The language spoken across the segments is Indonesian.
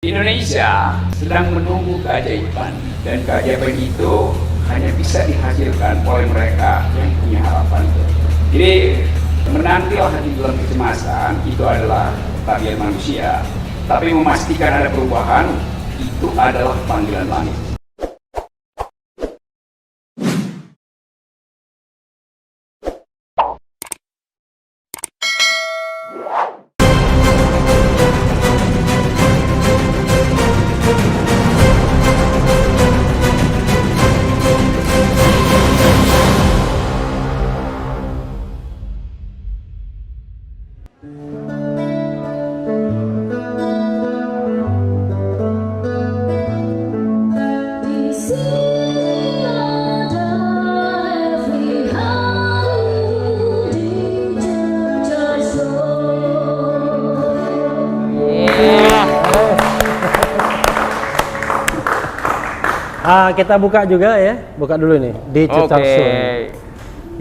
Indonesia sedang menunggu keajaiban, dan keajaiban itu hanya bisa dihasilkan oleh mereka yang punya harapan. Jadi menantilah di dalam kecemasan itu adalah bagian manusia, tapi memastikan ada perubahan itu adalah panggilan langit. Kita buka juga ya, buka dulu nih di Cecar Show.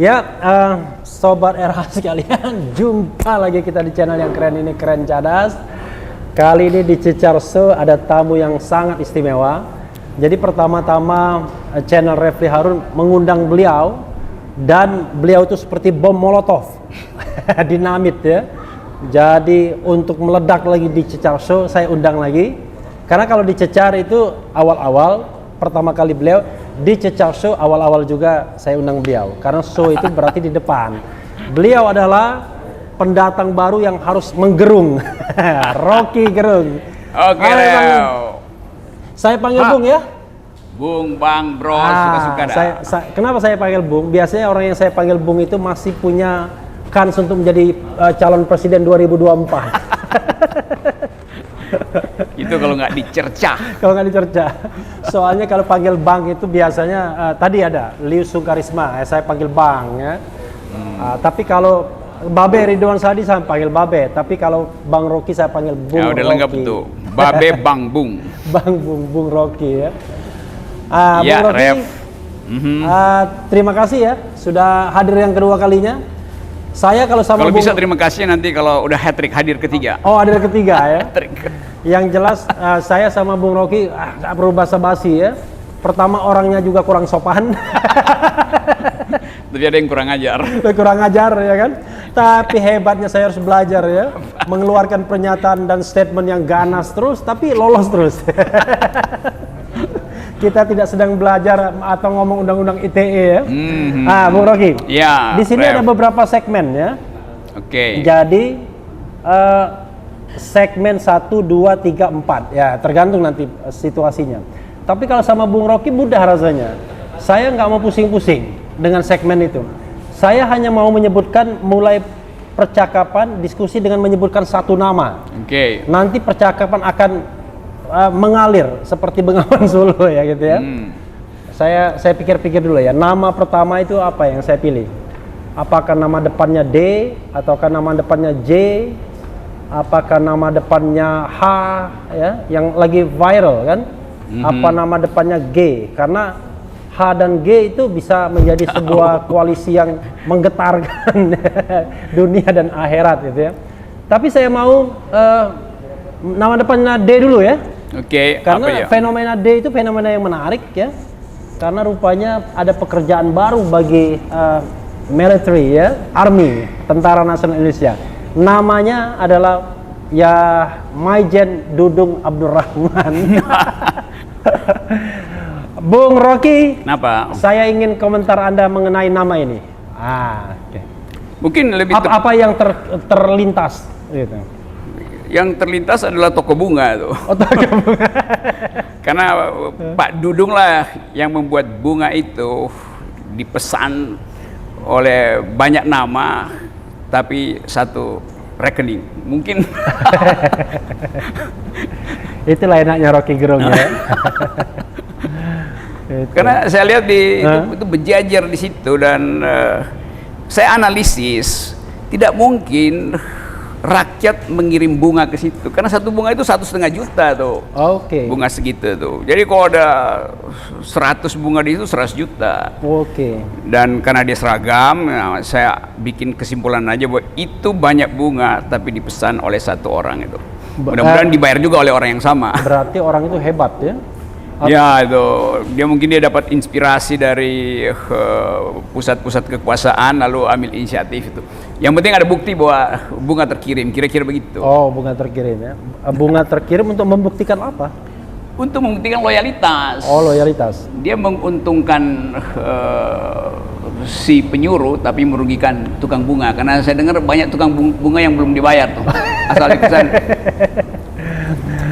Ya, sobat RH sekalian, jumpa lagi kita di channel yang keren ini, Keren Cadas. Kali ini di Cecar Show ada tamu yang sangat istimewa. Jadi pertama-tama channel Refli Harun mengundang beliau, dan beliau itu seperti bom molotov, dinamit ya. Jadi untuk meledak lagi di Cecar Show saya undang lagi, karena kalau di Cecar itu awal-awal pertama kali beliau di Cecar Show, awal-awal juga saya undang beliau karena show itu berarti di depan. Beliau adalah pendatang baru yang harus menggerung. Rocky Gerung. Oke, saya panggil Bung ya. Bung, Bang, Bro, suka-suka dah. Kenapa saya panggil Bung? Biasanya orang yang saya panggil Bung itu masih punya kans untuk menjadi calon presiden 2024. Itu kalau nggak dicercah. Kalau nggak dicercah. Soalnya kalau panggil Bang itu biasanya tadi ada Liu Sungkarisma, saya panggil Bang ya. Tapi kalau Babe Ridwan Sadi saya panggil Babe, tapi kalau Bang Rocky saya panggil Bung. Ya udah lengkap tuh. Babe Bang Bung. Bang Bung Rocky ya. Ya, Bung Rocky, Ref. terima kasih ya sudah hadir yang kedua kalinya. Saya kalau sama Kalau Bung, bisa terima kasih nanti kalau udah hat-trick hadir ketiga. Oh, hadir ketiga ya. Hat-trick. Yang jelas saya sama Bung Rocky nggak perlu basa-basi ya. Pertama orangnya juga kurang sopan. Tapi ada yang kurang ajar. Kurang ajar ya kan. Tapi hebatnya saya harus belajar ya. Mengeluarkan pernyataan dan statement yang ganas terus tapi lolos terus. Kita tidak sedang belajar atau ngomong undang-undang ITE ya. Bung Rocky. Ya. Di sini ada beberapa segmen ya. Oke. Jadi segmen 1, 2, 3, 4 ya, tergantung nanti situasinya. Tapi kalau sama Bung Rocky mudah rasanya. Saya nggak mau pusing-pusing dengan segmen itu. Saya hanya mau menyebutkan mulai percakapan, diskusi dengan menyebutkan satu nama. Oke. Nanti percakapan akan mengalir seperti Bengawan Solo ya gitu ya. Saya pikir-pikir dulu ya. Nama pertama itu apa yang saya pilih? Apakah nama depannya D ataukah nama depannya J? Apakah nama depannya H ya, yang lagi viral kan? Apa nama depannya G? Karena H dan G itu bisa menjadi sebuah koalisi yang menggetarkan dunia dan akhirat gitu ya. Tapi saya mau nama depannya D dulu ya. Oke. Karena apa ya? fenomena D itu fenomena yang menarik ya. Karena rupanya ada pekerjaan baru bagi military ya, army, Tentara Nasional Indonesia. Namanya adalah ya Maijen Dudung Abdurrahman. Bung Rocky, Kenapa? saya ingin komentar Anda mengenai nama ini. Okay. Mungkin lebih Apa yang terlintas gitu. yang terlintas adalah toko bunga tuh. Oh, toko bunga. Karena Pak Dudung lah yang membuat bunga itu dipesan oleh banyak nama, tapi satu rekening. Mungkin itulah enaknya Rocky Gerung ya. Karena saya lihat itu berjajar di situ, dan saya analisis tidak mungkin rakyat mengirim bunga ke situ, karena satu bunga itu 1,5 juta tuh. Oke. Bunga segitu tuh. Jadi kalau ada 100 bunga di situ 100 juta. Oke. Dan karena dia seragam, nah, saya bikin kesimpulan aja bahwa itu banyak bunga tapi dipesan oleh satu orang itu. Mudah-mudahan dibayar juga oleh orang yang sama. Berarti orang itu hebat ya? Ya itu, dia dapat inspirasi dari pusat-pusat kekuasaan lalu ambil inisiatif itu. Yang penting ada bukti bahwa bunga terkirim, kira-kira begitu. Oh, bunga terkirim ya. Bunga terkirim untuk membuktikan apa? Untuk membuktikan loyalitas. Oh, loyalitas. Dia menguntungkan si penyuruh tapi merugikan tukang bunga, karena saya dengar banyak tukang bunga yang belum dibayar tuh. Asal ikutan.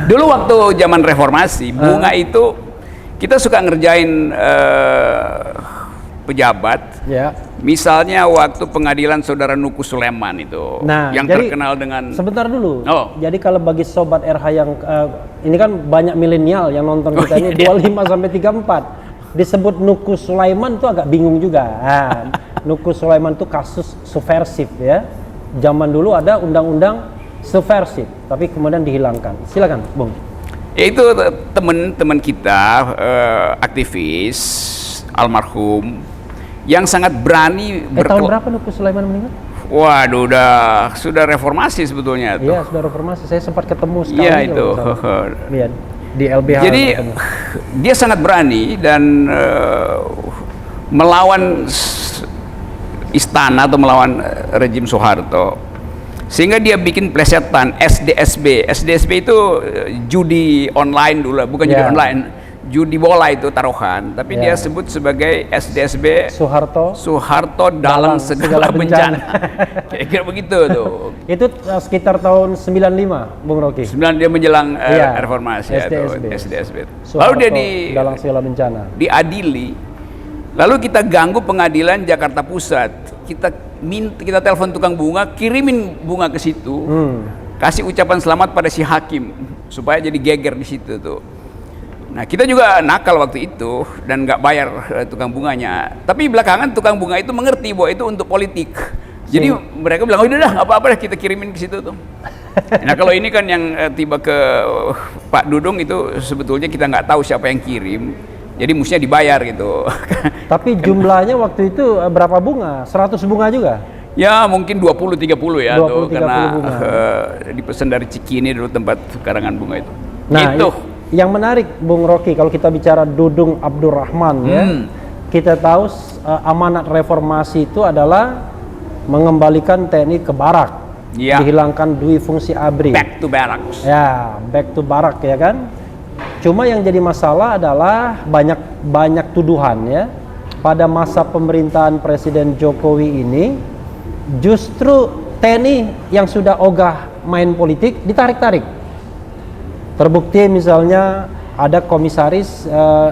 Dulu waktu zaman reformasi, bunga itu kita suka ngerjain pejabat. Ya. Misalnya waktu pengadilan saudara Nuku Sulaiman itu, yang jadi, terkenal dengan. Sebentar dulu. Oh. Jadi kalau bagi sobat RH yang ini kan banyak milenial yang nonton kita ini 25 sampai 34. Disebut Nuku Sulaiman itu agak bingung juga. Nuku Sulaiman itu kasus subversif ya. Zaman dulu ada undang-undang subversif, tapi kemudian dihilangkan. Silakan, Bung. Itu teman-teman kita aktivis almarhum yang sangat berani. Tahun berapa Nuku Sulaiman meninggal? Waduh, sudah reformasi sebetulnya. Iya, sudah reformasi. Saya sempat ketemu sekali. Iya itu. Iya, di LBH. Jadi dia sangat berani dan melawan istana atau melawan rejim Soeharto. Sehingga dia bikin plesetan SDSB. SDSB itu judi online dulu, bukan judi online, judi bola itu taruhan. Tapi dia sebut sebagai SDSB Soeharto dalam segala bencana. Kira-kira begitu tuh. Itu sekitar tahun 95, Bung Rocky. 9 dia menjelang reformasi SDSB. Lalu dia dalam segala bencana. Diadili. Lalu kita ganggu pengadilan Jakarta Pusat. Kita telepon tukang bunga, kirimin bunga ke situ, kasih ucapan selamat pada si hakim supaya jadi geger di situ tuh. Nah kita juga nakal waktu itu dan nggak bayar tukang bunganya. Tapi belakangan tukang bunga itu mengerti bahwa itu untuk politik. Jadi mereka bilang, oh udah nggak apa-apa kita kirimin ke situ tuh. Nah kalau ini kan yang tiba ke Pak Dudung itu sebetulnya kita nggak tahu siapa yang kirim. Jadi mestinya dibayar gitu. Tapi jumlahnya waktu itu berapa bunga? 100 bunga juga? Ya mungkin 20-30 ya 20, tuh, karena dipesan dari Cikini dulu tempat karangan bunga itu. Nah itu yang menarik Bung Rocky kalau kita bicara Dudung Abdurrahman ya. Kita tahu amanat reformasi itu adalah mengembalikan TNI ke barak. Dihilangkan dui fungsi ABRI. Back to barracks. Ya, back to barak ya kan. Cuma yang jadi masalah adalah banyak tuduhan ya. Pada masa pemerintahan Presiden Jokowi ini justru TNI yang sudah ogah main politik ditarik-tarik. Terbukti misalnya ada komisaris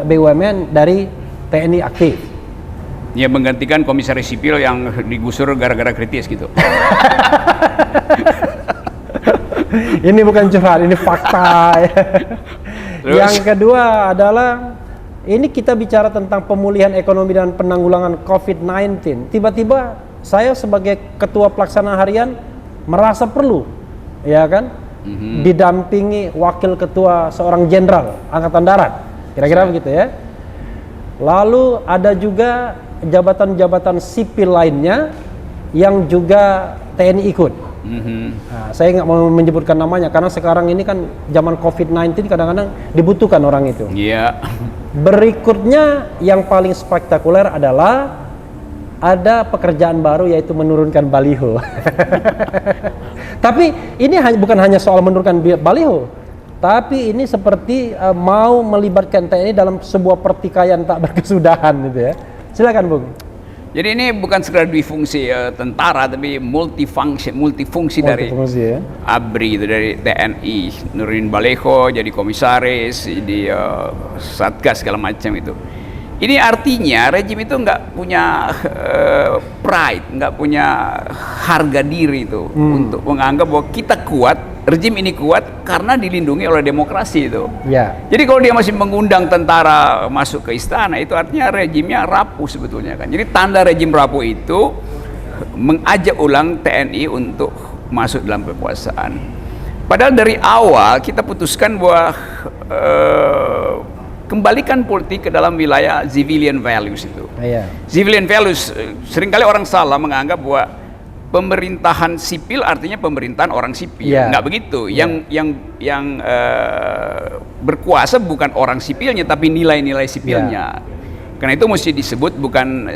BUMN dari TNI aktif. Ya menggantikan komisaris sipil yang digusur gara-gara kritis gitu. Ini bukan curhat, ini fakta. Yang kedua adalah ini kita bicara tentang pemulihan ekonomi dan penanggulangan COVID-19. Tiba-tiba saya sebagai ketua pelaksana harian merasa perlu, ya kan, didampingi wakil ketua seorang jenderal angkatan darat, kira-kira begitu ya. Lalu ada juga jabatan-jabatan sipil lainnya yang juga TNI ikut. Nah, saya nggak mau menyebutkan namanya karena sekarang ini kan zaman COVID-19 kadang-kadang dibutuhkan orang itu. Berikutnya yang paling spektakuler adalah ada pekerjaan baru yaitu menurunkan baliho. Tapi ini bukan hanya soal menurunkan baliho, tapi ini seperti mau melibatkan TNI dalam sebuah pertikaian tak berkesudahan gitu ya. Silakan Bung. Jadi ini bukan sekedar difungsi tentara, tapi multifungsi dari ABRI itu, dari TNI, nurunin baleho, jadi komisaris, di satgas segala macam itu. Ini artinya rejim itu nggak punya pride, nggak punya harga diri itu untuk menganggap bahwa kita kuat, rejim ini kuat karena dilindungi oleh demokrasi itu. Jadi kalau dia masih mengundang tentara masuk ke istana, itu artinya rejimnya rapuh sebetulnya kan. Jadi tanda rejim rapuh itu mengajak ulang TNI untuk masuk dalam kekuasaan. Padahal dari awal kita putuskan bahwa kembalikan politik ke dalam wilayah civilian values itu. Civilian values, seringkali orang salah menganggap bahwa pemerintahan sipil artinya pemerintahan orang sipil, nggak begitu. Yang berkuasa bukan orang sipilnya, tapi nilai-nilai sipilnya. Karena itu mesti disebut bukan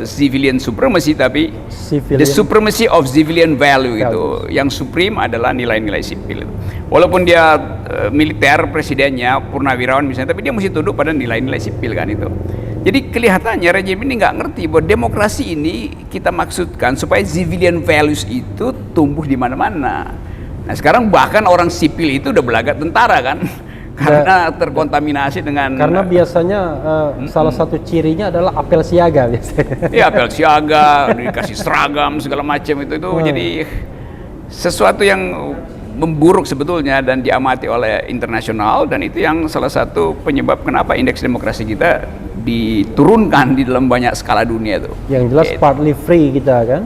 civilian supremacy, tapi the supremacy of civilian value gitu. Yang supreme adalah nilai-nilai sipil. Walaupun dia militer presidennya, purnawirawan misalnya, tapi dia mesti tunduk pada nilai-nilai sipil kan itu. Jadi kelihatannya rejim ini nggak ngerti bahwa demokrasi ini kita maksudkan supaya civilian values itu tumbuh di mana-mana. Nah sekarang bahkan orang sipil itu udah belaga tentara kan, karena terkontaminasi dengan. Karena biasanya salah satu cirinya adalah apel siaga biasanya. Iya apel siaga, dikasih seragam segala macam itu jadi sesuatu yang memburuk sebetulnya dan diamati oleh internasional, dan itu yang salah satu penyebab kenapa indeks demokrasi kita diturunkan di dalam banyak skala dunia tuh. Yang jelas partly free kita kan.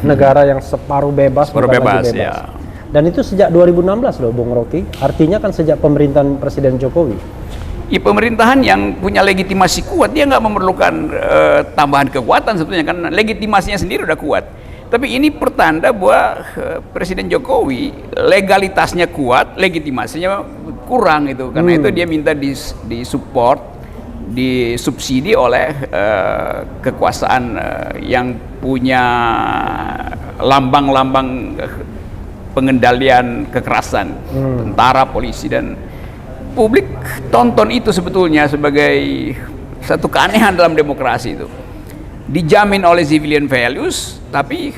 Negara yang separuh bebas. Separuh bebas ya. Dan itu sejak 2016 loh Bung Rocky. Artinya kan sejak pemerintahan Presiden Jokowi. Ya, pemerintahan yang punya legitimasi kuat, dia nggak memerlukan tambahan kekuatan sebetulnya kan, legitimasinya sendiri udah kuat. Tapi ini pertanda bahwa Presiden Jokowi legalitasnya kuat, legitimasinya kurang itu. Karena itu dia minta disupport, disubsidi oleh kekuasaan yang punya lambang-lambang pengendalian kekerasan, tentara, polisi, dan publik tonton itu sebetulnya sebagai satu keanehan dalam demokrasi itu. Dijamin oleh civilian values, tapi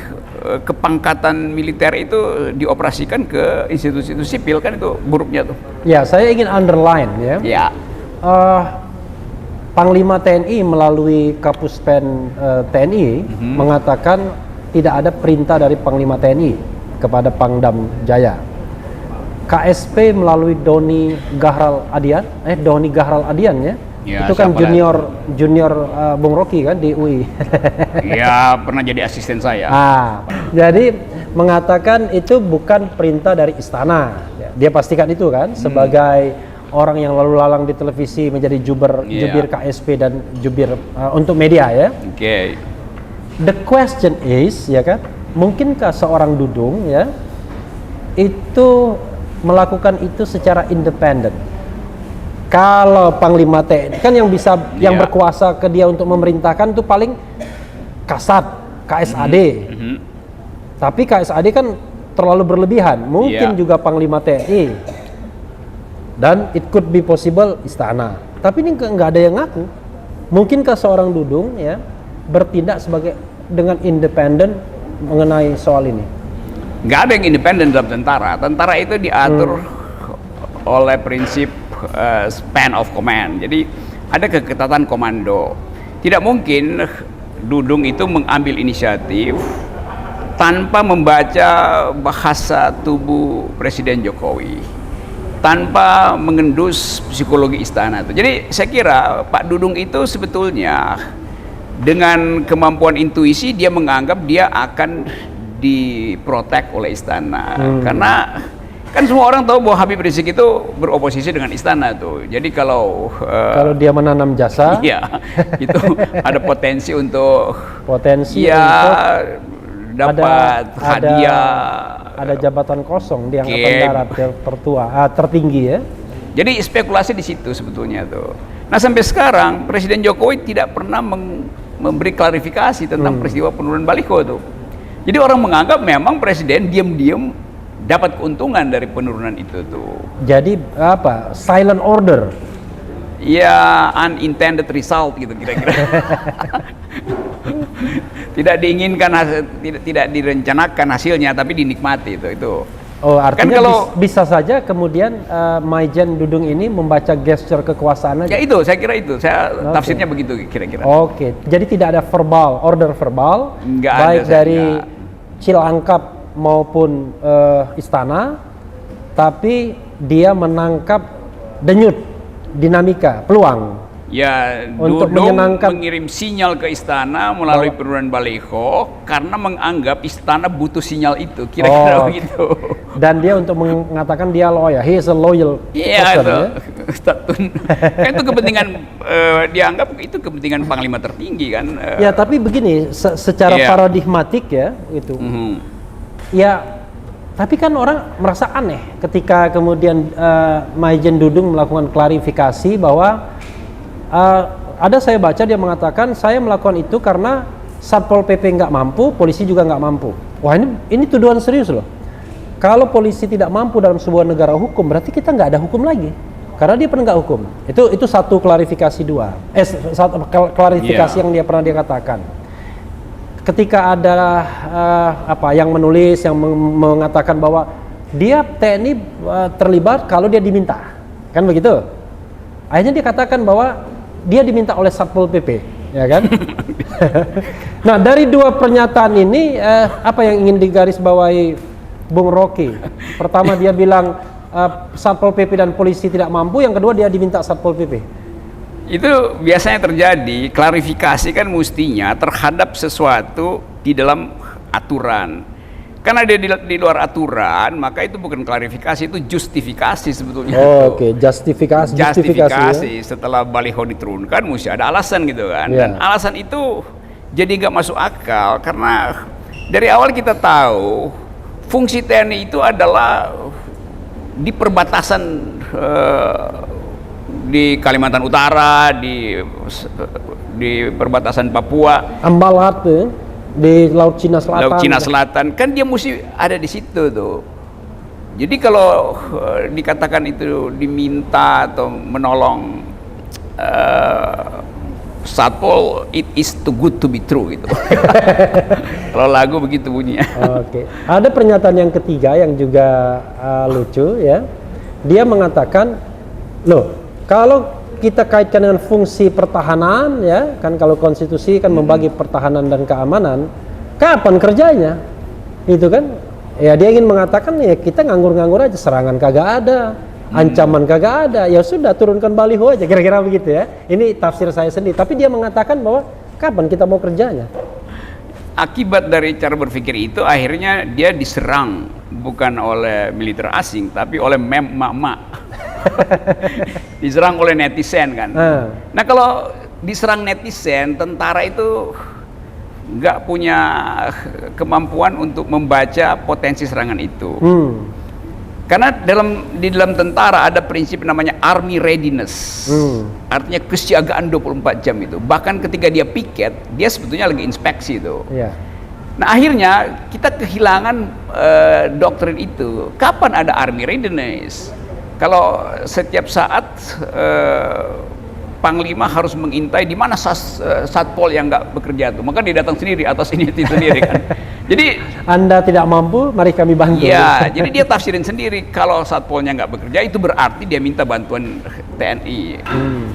kepangkatan militer itu dioperasikan ke institusi sipil, kan itu buruknya tuh. Ya, saya ingin underline ya. Panglima TNI melalui Kapuspen TNI mengatakan tidak ada perintah dari Panglima TNI kepada Pangdam Jaya. KSP melalui Doni Gahral Adian ya. Ya, itu kan junior Bung Rocky kan di UI. Ya, pernah jadi asisten saya. Jadi mengatakan itu bukan perintah dari istana. Dia pastikan itu kan sebagai orang yang lalu lalang di televisi, menjadi jubir KSP dan jubir untuk media ya. The question is ya kan, mungkinkah seorang Dudung ya itu melakukan itu secara independen? Kalau Panglima TNI kan yang bisa yang berkuasa ke dia untuk memerintahkan itu paling Kasat, KSAD. Tapi KSAD kan terlalu berlebihan. Mungkin juga Panglima TNI. Dan it could be possible istana. Tapi ini nggak ada yang ngaku. Mungkinkah seorang Dudung ya bertindak dengan independen mengenai soal ini? Nggak ada yang independen dalam tentara. Tentara itu diatur oleh prinsip span of command. Jadi ada keketatan komando. Tidak mungkin Dudung itu mengambil inisiatif tanpa membaca bahasa tubuh Presiden Jokowi, tanpa mengendus psikologi istana itu. Jadi saya kira Pak Dudung itu sebetulnya dengan kemampuan intuisi dia menganggap dia akan diprotek oleh istana. Karena kan semua orang tahu bahwa Habib Rizik itu beroposisi dengan istana tuh. Jadi kalau dia menanam jasa, itu ada potensi untuk dapat hadiah. Ada jabatan kosong di Angkatan Darat tertinggi ya. Jadi spekulasi di situ sebetulnya tuh. Nah sampai sekarang Presiden Jokowi tidak pernah memberi klarifikasi tentang peristiwa penurunan baliho tuh. Jadi orang menganggap memang Presiden diam-diam dapat keuntungan dari penurunan itu tuh. Jadi apa? Silent order. Ya, unintended result gitu kira-kira. Tidak diinginkan, tidak direncanakan hasilnya, tapi dinikmati itu. Oh, artinya kan bisa saja kemudian Maijen Dudung ini membaca gesture kekuasaan aja. Ya itu, saya kira itu. Tafsirnya begitu kira-kira. Oke. Jadi tidak ada order verbal, baik dari Cilangkap maupun istana, tapi dia menangkap denyut, dinamika, peluang. Ya, untuk Dudung mengirim sinyal ke istana melalui penurunan baliho karena menganggap istana butuh sinyal itu, kira-kira begitu. Dan dia untuk mengatakan dia loyal, he is a loyal person. Itu. statun. Kan itu kepentingan dianggap itu kepentingan panglima tertinggi kan. Ya tapi begini, secara Iya. paradigmatik ya itu. Ya, tapi kan orang merasa aneh ketika kemudian Maijen Dudung melakukan klarifikasi bahwa ada saya baca dia mengatakan saya melakukan itu karena Satpol PP nggak mampu, polisi juga nggak mampu. Wah ini tuduhan serius loh. Kalau polisi tidak mampu dalam sebuah negara hukum, berarti kita nggak ada hukum lagi. Karena dia penegak hukum. Itu satu klarifikasi satu klarifikasi yang dia pernah dia katakan. Ketika ada yang menulis yang mengatakan bahwa dia TNI terlibat kalau dia diminta, kan begitu. Akhirnya dia katakan bahwa dia diminta oleh Satpol PP, ya kan? Nah dari dua pernyataan ini apa yang ingin digarisbawahi Bung Rocky? Pertama dia bilang Satpol PP dan polisi tidak mampu, yang kedua dia diminta Satpol PP. Itu biasanya terjadi, klarifikasi kan mestinya terhadap sesuatu di dalam aturan. Karena dia di luar aturan, maka itu bukan klarifikasi, itu justifikasi sebetulnya. Oke, justifikasi. Justifikasi setelah baliho diturunkan mesti ada alasan gitu kan. Dan alasan itu jadi nggak masuk akal karena dari awal kita tahu fungsi TNI itu adalah di perbatasan di Kalimantan Utara, di perbatasan Papua, Ambalat di Laut Cina Selatan. Laut Cina Selatan kan dia mesti ada di situ tuh. Jadi kalau dikatakan itu diminta atau menolong Satpol, it is too good to be true gitu. Kalau lagu begitu bunyinya. Oke. Ada pernyataan yang ketiga yang juga lucu ya. Dia mengatakan, loh, kalau kita kaitkan dengan fungsi pertahanan ya, kan kalau konstitusi kan membagi pertahanan dan keamanan, kapan kerjanya? Itu kan. Ya dia ingin mengatakan ya kita nganggur-nganggur aja, serangan kagak ada. Ancaman kagak ada, ya sudah turunkan baliho aja, kira-kira begitu ya. Ini tafsir saya sendiri, tapi dia mengatakan bahwa kapan kita mau kerjanya. Akibat dari cara berpikir itu akhirnya dia diserang bukan oleh militer asing tapi oleh mak-mak. Diserang oleh netizen kan. Nah kalau diserang netizen, tentara itu nggak punya kemampuan untuk membaca potensi serangan itu. Karena di dalam tentara ada prinsip namanya army readiness. Artinya kesiagaan 24 jam itu. Bahkan ketika dia piket, dia sebetulnya lagi inspeksi itu. Nah akhirnya kita kehilangan doktrin itu. Kapan ada army readiness? Kalau setiap saat Panglima harus mengintai di mana Satpol yang nggak bekerja tuh, maka dia datang sendiri atas inisiatif sendiri kan. Jadi Anda tidak mampu, mari kami bantu. Ya, jadi dia tafsirin sendiri kalau Satpolnya nggak bekerja itu berarti dia minta bantuan TNI.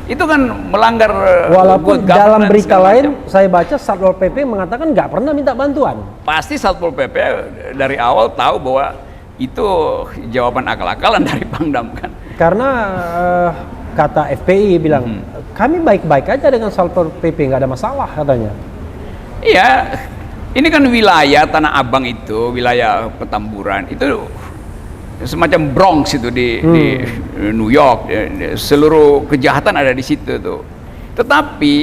Itu kan melanggar. Walaupun dalam berita lain saya baca Satpol PP mengatakan nggak pernah minta bantuan. Pasti Satpol PP dari awal tahu bahwa itu jawaban akal-akalan dari Pangdam kan. Karena kata FPI bilang kami baik-baik aja dengan Satpol PP, nggak ada masalah katanya. Iya, ini kan wilayah Tanah Abang itu, wilayah Petamburan itu semacam Bronx itu di New York. Seluruh kejahatan ada di situ tuh. Tetapi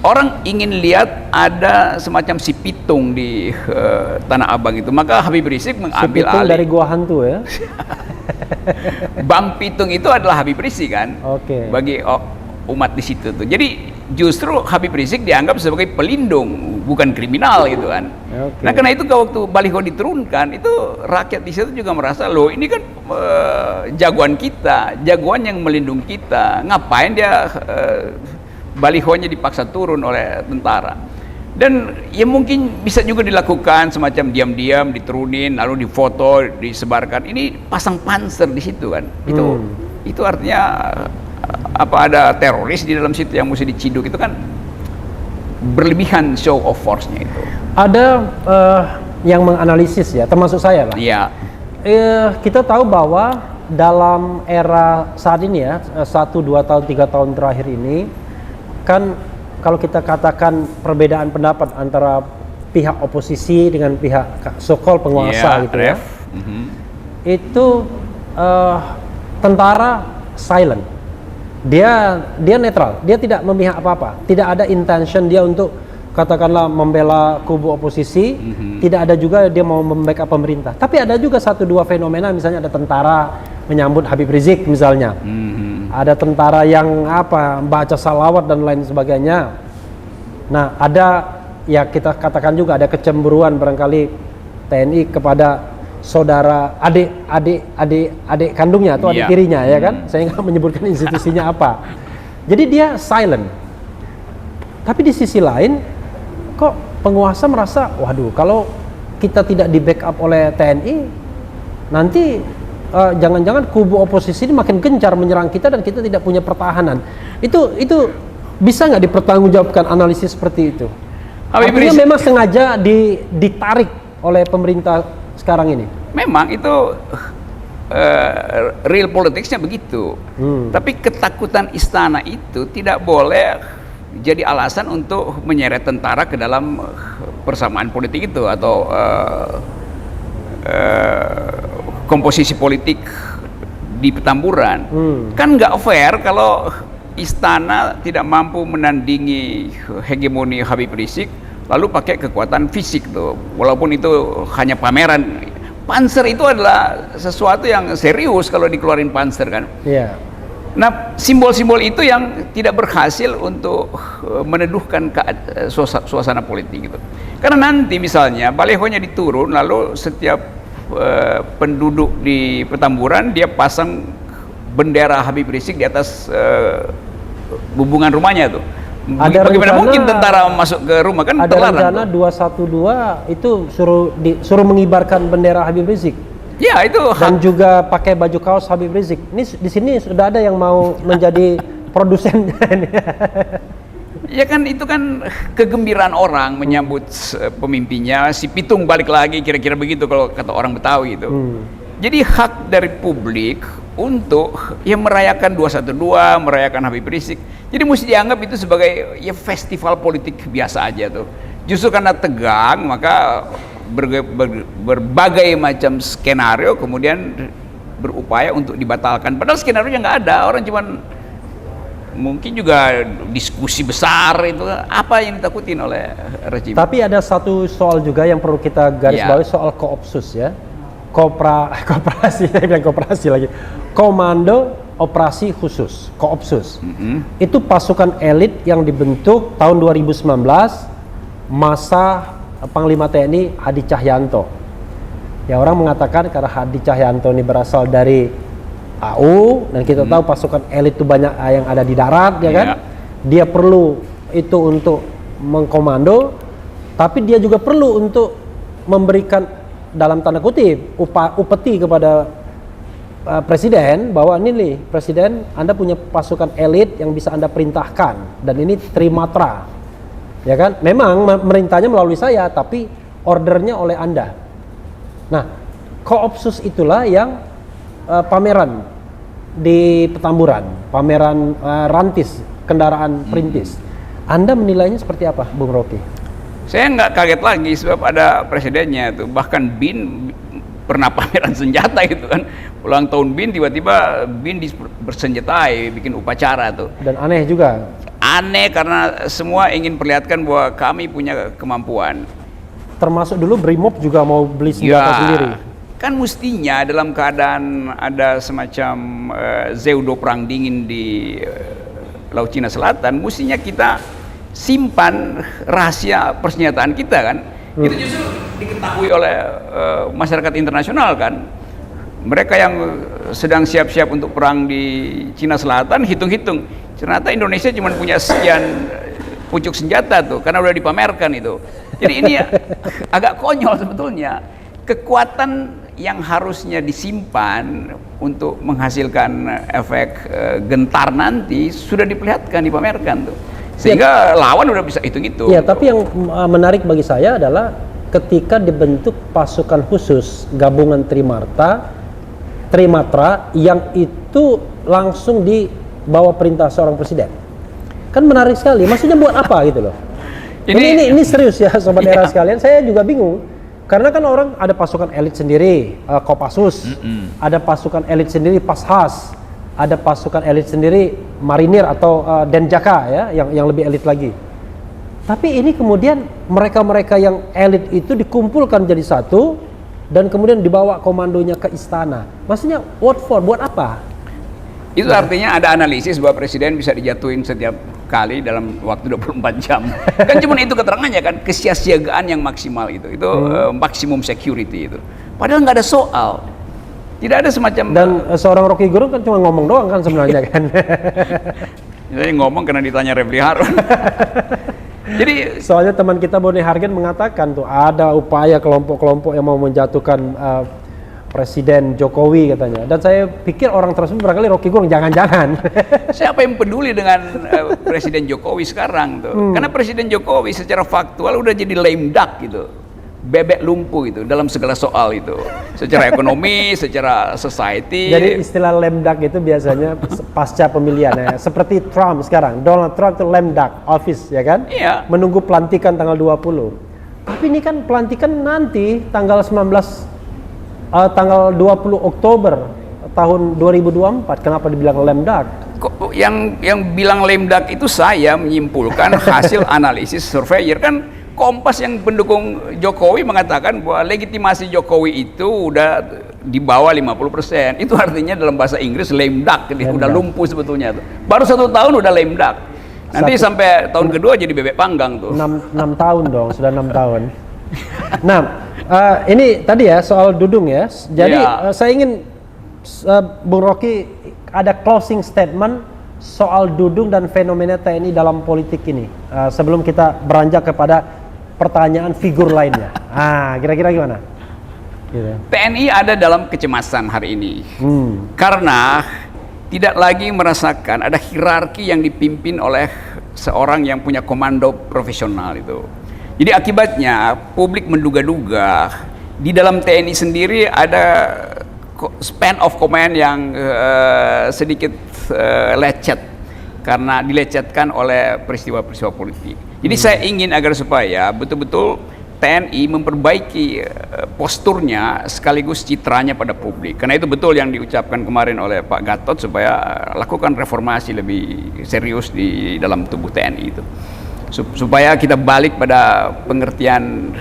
orang ingin lihat ada semacam si pitung di Tanah Abang itu, maka Habib Rizik mengambil si pitung alih. Dari gua hantu ya. Bang Pitung itu adalah Habib Rizik kan, bagi umat di situ tuh. Jadi justru Habib Rizik dianggap sebagai pelindung, bukan kriminal gitu kan. Nah karena itu waktu baliho diturunkan, itu rakyat di situ juga merasa loh ini kan jagoan kita, jagoan yang melindungi kita. Ngapain dia balihonya dipaksa turun oleh tentara? Dan ya mungkin bisa juga dilakukan semacam diam-diam diturunin lalu difoto disebarkan. Ini pasang panser di situ kan. Itu artinya apa ada teroris di dalam situ yang mesti diciduk, itu kan berlebihan show of force-nya itu. Ada yang menganalisis ya, termasuk saya lah. Iya. Kita tahu bahwa dalam era saat ini ya, 1, 2 tahun, 3 tahun terakhir ini kan kalau kita katakan perbedaan pendapat antara pihak oposisi dengan pihak so-called penguasa gitu ya, itu tentara silent. Dia netral, dia tidak memihak apa-apa, tidak ada intention dia untuk katakanlah membela kubu oposisi, tidak ada juga dia mau membackup pemerintah. Tapi ada juga 1-2 fenomena, misalnya ada tentara menyambut Habib Rizik misalnya, ada tentara yang baca salawat dan lain sebagainya. Nah, ada ya kita katakan juga ada kecemburuan barangkali TNI kepada saudara adik kandungnya atau adik tirinya, ya kan? Saya nggak menyebutkan institusinya apa. Jadi dia silent. Tapi di sisi lain, kok penguasa merasa, waduh, kalau kita tidak di backup oleh TNI, nanti jangan-jangan kubu oposisi ini makin gencar menyerang kita dan kita tidak punya pertahanan. Itu bisa nggak dipertanggungjawabkan analisis seperti itu? Artinya memang sengaja ditarik oleh pemerintah sekarang ini. Memang itu real politiknya begitu. Tapi ketakutan istana itu tidak boleh jadi alasan untuk menyeret tentara ke dalam persamaan politik itu atau komposisi politik di Petamburan. Kan nggak fair kalau istana tidak mampu menandingi hegemoni Habib Rizik lalu pakai kekuatan fisik tuh, walaupun itu hanya pameran. Panzer itu adalah sesuatu yang serius kalau dikeluarin panzer kan. Iya. Nah, simbol-simbol itu yang tidak berhasil untuk meneduhkan suasana politik gitu. Karena nanti misalnya balehonya diturun, lalu setiap penduduk di Petamburan dia pasang bendera Habib Rizik di atas bumbungan rumahnya tuh. Bagaimana mungkin tentara masuk ke rumah, kan terlarang. Ada rencana 212 itu suruh mengibarkan bendera Habib Rizik. Ya, itu dan juga pakai baju kaos Habib Rizik. Ini di sini sudah ada yang mau menjadi produsennya ini. Ya kan, itu kan kegembiraan orang menyambut pemimpinnya. Si pitung balik lagi, kira-kira begitu kalau kata orang Betawi itu. Jadi hak dari publik untuk merayakan 212, merayakan Habib Rizik. Jadi mesti dianggap itu sebagai festival politik biasa aja tuh. Justru karena tegang, maka berbagai macam skenario kemudian berupaya untuk dibatalkan. Padahal skenario yang nggak ada, orang cuman mungkin juga diskusi besar itu apa yang ditakutin oleh rejim. Tapi ada satu soal juga yang perlu kita garis bawahi, soal koopsus ya. Koperasi, saya bilang koperasi lagi. Komando Operasi Khusus, Koopsus. Itu pasukan elit yang dibentuk tahun 2019 masa Panglima TNI Hadi Cahyanto. Ya, orang mengatakan karena Hadi Cahyanto ini berasal dari AU dan kita tahu pasukan elit itu banyak yang ada di darat, ya kan? Dia perlu itu untuk mengkomando, tapi dia juga perlu untuk memberikan dalam tanda kutip upeti kepada presiden bahwa ini nih presiden, Anda punya pasukan elit yang bisa Anda perintahkan dan ini trimatra, ya kan? Memang merintahnya melalui saya, tapi ordernya oleh Anda. Nah, Koopsus itulah yang pameran di Petamburan, pameran rantis kendaraan perintis. Anda menilainya seperti apa, Bung Rocky? Saya nggak kaget lagi sebab ada presidennya tuh, bahkan BIN pernah pameran senjata gitu kan. Ulang tahun BIN tiba-tiba BIN bersenjatai, bikin upacara tuh. Dan aneh juga. Aneh karena semua ingin perlihatkan bahwa kami punya kemampuan. Termasuk dulu Brimob juga mau beli senjata sendiri. Kan mestinya dalam keadaan ada semacam zeudo perang dingin di Laut Cina Selatan, mestinya kita simpan rahasia persenjataan kita kan. Itu justru diketahui oleh masyarakat internasional kan. Mereka yang sedang siap-siap untuk perang di Cina Selatan hitung-hitung, ternyata Indonesia cuma punya sekian pucuk senjata tuh, karena udah dipamerkan itu. Jadi ini agak konyol sebetulnya. Kekuatan yang harusnya disimpan untuk menghasilkan efek gentar nanti sudah diperlihatkan, dipamerkan tuh. Sehingga lawan udah bisa hitung-hitung. Ya, tapi yang menarik bagi saya adalah ketika dibentuk pasukan khusus gabungan Trimatra yang itu langsung di bawah perintah seorang presiden. Kan menarik sekali. Maksudnya buat apa gitu loh? Ini serius ya sobat era sekalian. Saya juga bingung. Karena kan orang ada pasukan elit sendiri, Kopassus, ada pasukan elit sendiri, Pashas, ada pasukan elit sendiri, marinir atau denjaka ya, yang lebih elit lagi. Tapi ini kemudian mereka-mereka yang elit itu dikumpulkan jadi satu dan kemudian dibawa komandonya ke istana. Maksudnya what for? Buat apa? Itu artinya ada analisis bahwa presiden bisa dijatuhin setiap kali dalam waktu 24 jam. Kan cuma itu keterangannya kan, kesiapsiagaan yang maksimal itu maksimum security itu. Padahal nggak ada soal. Tidak ada semacam dan seorang Rocky Gerung kan cuma ngomong doang kan sebenarnya kan. Saya ngomong karena ditanya Refli Harun. Jadi soalnya teman kita Boni Hargen mengatakan tuh ada upaya kelompok-kelompok yang mau menjatuhkan Presiden Jokowi katanya. Dan saya pikir orang tersebut barangkali Rocky Gerung, jangan-jangan. Siapa yang peduli dengan Presiden Jokowi sekarang tuh? Karena Presiden Jokowi secara faktual udah jadi lame duck gitu. Bebek lumpuh itu dalam segala soal itu. Secara ekonomi, secara society. Jadi istilah lame duck itu biasanya pasca pemilihan ya. Seperti Trump sekarang. Donald Trump itu lame duck office ya kan? Iya. Menunggu pelantikan tanggal 20. Tapi ini kan pelantikan nanti tanggal 20 Oktober tahun 2024. Kenapa dibilang lame duck? Yang bilang lame duck itu saya menyimpulkan hasil analisis surveyor kan. Kompas yang pendukung Jokowi mengatakan bahwa legitimasi Jokowi itu udah di bawah 50%. Itu artinya dalam bahasa Inggris lame duck, udah lumpuh sebetulnya tuh. Baru 1 tahun udah lame duck. Nanti sampai tahun kedua jadi bebek panggang tuh. 6 tahun dong, sudah 6 tahun. Nah, ini tadi ya soal Dudung ya. Jadi saya ingin Bung Rocky ada closing statement soal Dudung dan fenomena TNI dalam politik ini. Sebelum kita beranjak kepada pertanyaan figur lainnya. Kira-kira gimana? Gitu. TNI ada dalam kecemasan hari ini. Karena tidak lagi merasakan ada hierarki yang dipimpin oleh seorang yang punya komando profesional itu. Jadi akibatnya publik menduga-duga di dalam TNI sendiri ada span of command yang sedikit lecet karena dilecetkan oleh peristiwa-peristiwa politik. Jadi saya ingin agar supaya betul-betul TNI memperbaiki posturnya sekaligus citranya pada publik. Karena itu betul yang diucapkan kemarin oleh Pak Gatot supaya lakukan reformasi lebih serius di dalam tubuh TNI itu. Supaya kita balik pada pengertian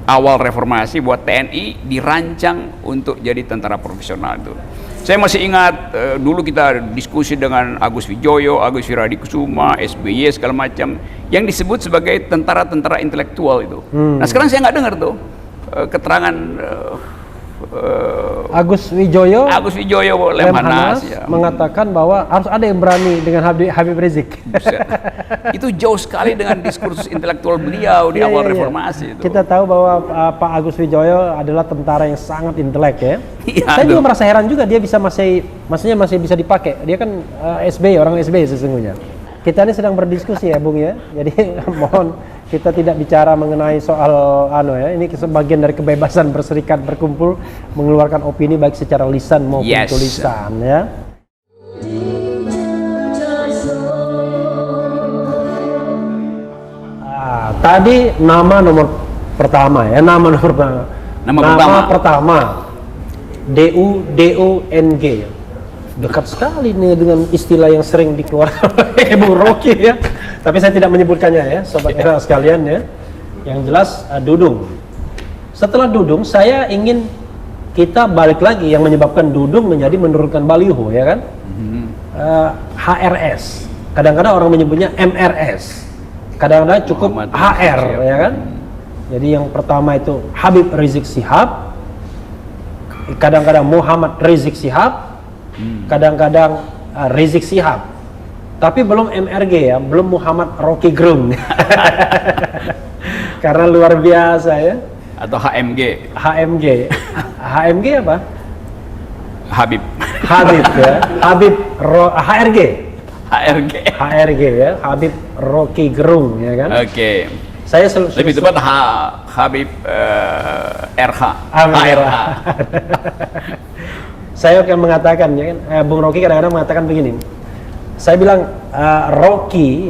awal reformasi bahwa TNI dirancang untuk jadi tentara profesional itu. Saya masih ingat dulu kita diskusi dengan Agus Wijoyo, Agus Wiradikusuma, SBY segala macam yang disebut sebagai tentara-tentara intelektual itu. Nah sekarang saya nggak dengar tuh keterangan Agus Wijoyo Lemhanas mengatakan bahwa harus ada yang berani dengan Habib Rizik. Itu jauh sekali dengan diskursus intelektual beliau di awal reformasi itu. Kita tahu bahwa Pak Agus Wijoyo adalah tentara yang sangat intelek ya. Saya juga merasa heran juga dia masih bisa dipakai. Dia kan SBY, orang SBY sesungguhnya. Kita ini sedang berdiskusi ya Bung ya. Jadi mohon kita tidak bicara mengenai soal ini sebagian dari kebebasan berserikat, berkumpul, mengeluarkan opini baik secara lisan maupun tulisan ya. Tadi nama pertama DUNG. Dekat sekali nih dengan istilah yang sering dikeluarkan oleh Bung Rocky ya. Tapi saya tidak menyebutkannya ya, sobat era sekalian ya. Yang jelas Dudung. Setelah Dudung, saya ingin kita balik lagi yang menyebabkan Dudung menjadi menurunkan baliho ya kan. HRS. Kadang-kadang orang menyebutnya MRS. Kadang-kadang cukup Muhammad HR ya kan. Jadi yang pertama itu Habib Rizik Syihab. Kadang-kadang Muhammad Rizik Syihab. Kadang-kadang Rizik Syihab, tapi belum MRG ya, belum Muhammad Rocky Gerung. Karena luar biasa ya. Atau HMG HMG apa? Habib ya. HRG ya, Habib Rocky Gerung ya kan. Oke. Saya lebih tepat Habib RH. Saya akan mengatakan ya kan, Bung Rocky kadang-kadang mengatakan begini. Saya bilang Rocky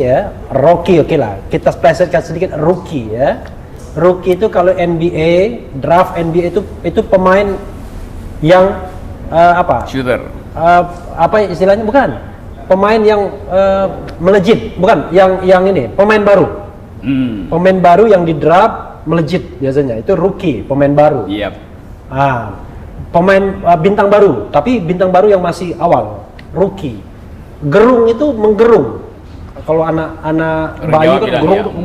oke lah. Kita plesetkan sedikit rookie ya. Rookie itu kalau NBA, draft NBA itu pemain yang Shooter. apa istilahnya, bukan pemain yang melejit, bukan yang ini pemain baru. Pemain baru yang di draft melejit biasanya itu rookie, pemain baru. Yep. Pemain bintang baru, tapi bintang baru yang masih awal, rookie. Gerung itu menggerung. Kalau anak bayi kan gerung,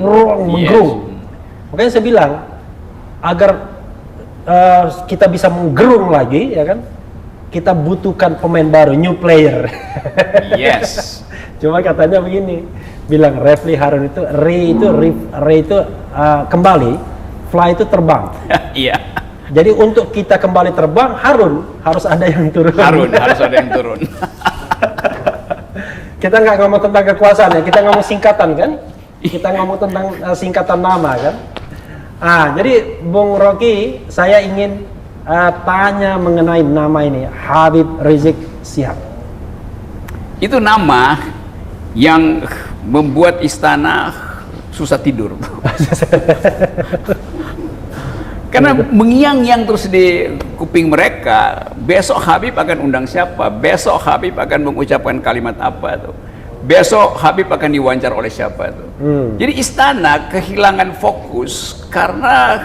menggerung. Makanya saya bilang agar kita bisa menggerung lagi, ya kan? Kita butuhkan pemain baru, new player. Yes. Cuma katanya begini, bilang Refli Harun itu re itu kembali, fly itu terbang. Iya. Jadi untuk kita kembali terbang, harus ada yang turun. Harus ada yang turun. Kita nggak ngomong tentang kekuasaan ya, kita ngomong singkatan kan? Kita ngomong tentang singkatan nama kan? Jadi Bung Rocky, saya ingin tanya mengenai nama ini, Habib Rizik Syihab. Itu nama yang membuat istana susah tidur. Karena mengiang-iang terus di kuping mereka, besok Habib akan undang siapa, besok Habib akan mengucapkan kalimat apa tuh, besok Habib akan diwawancara oleh siapa tuh. Jadi istana kehilangan fokus karena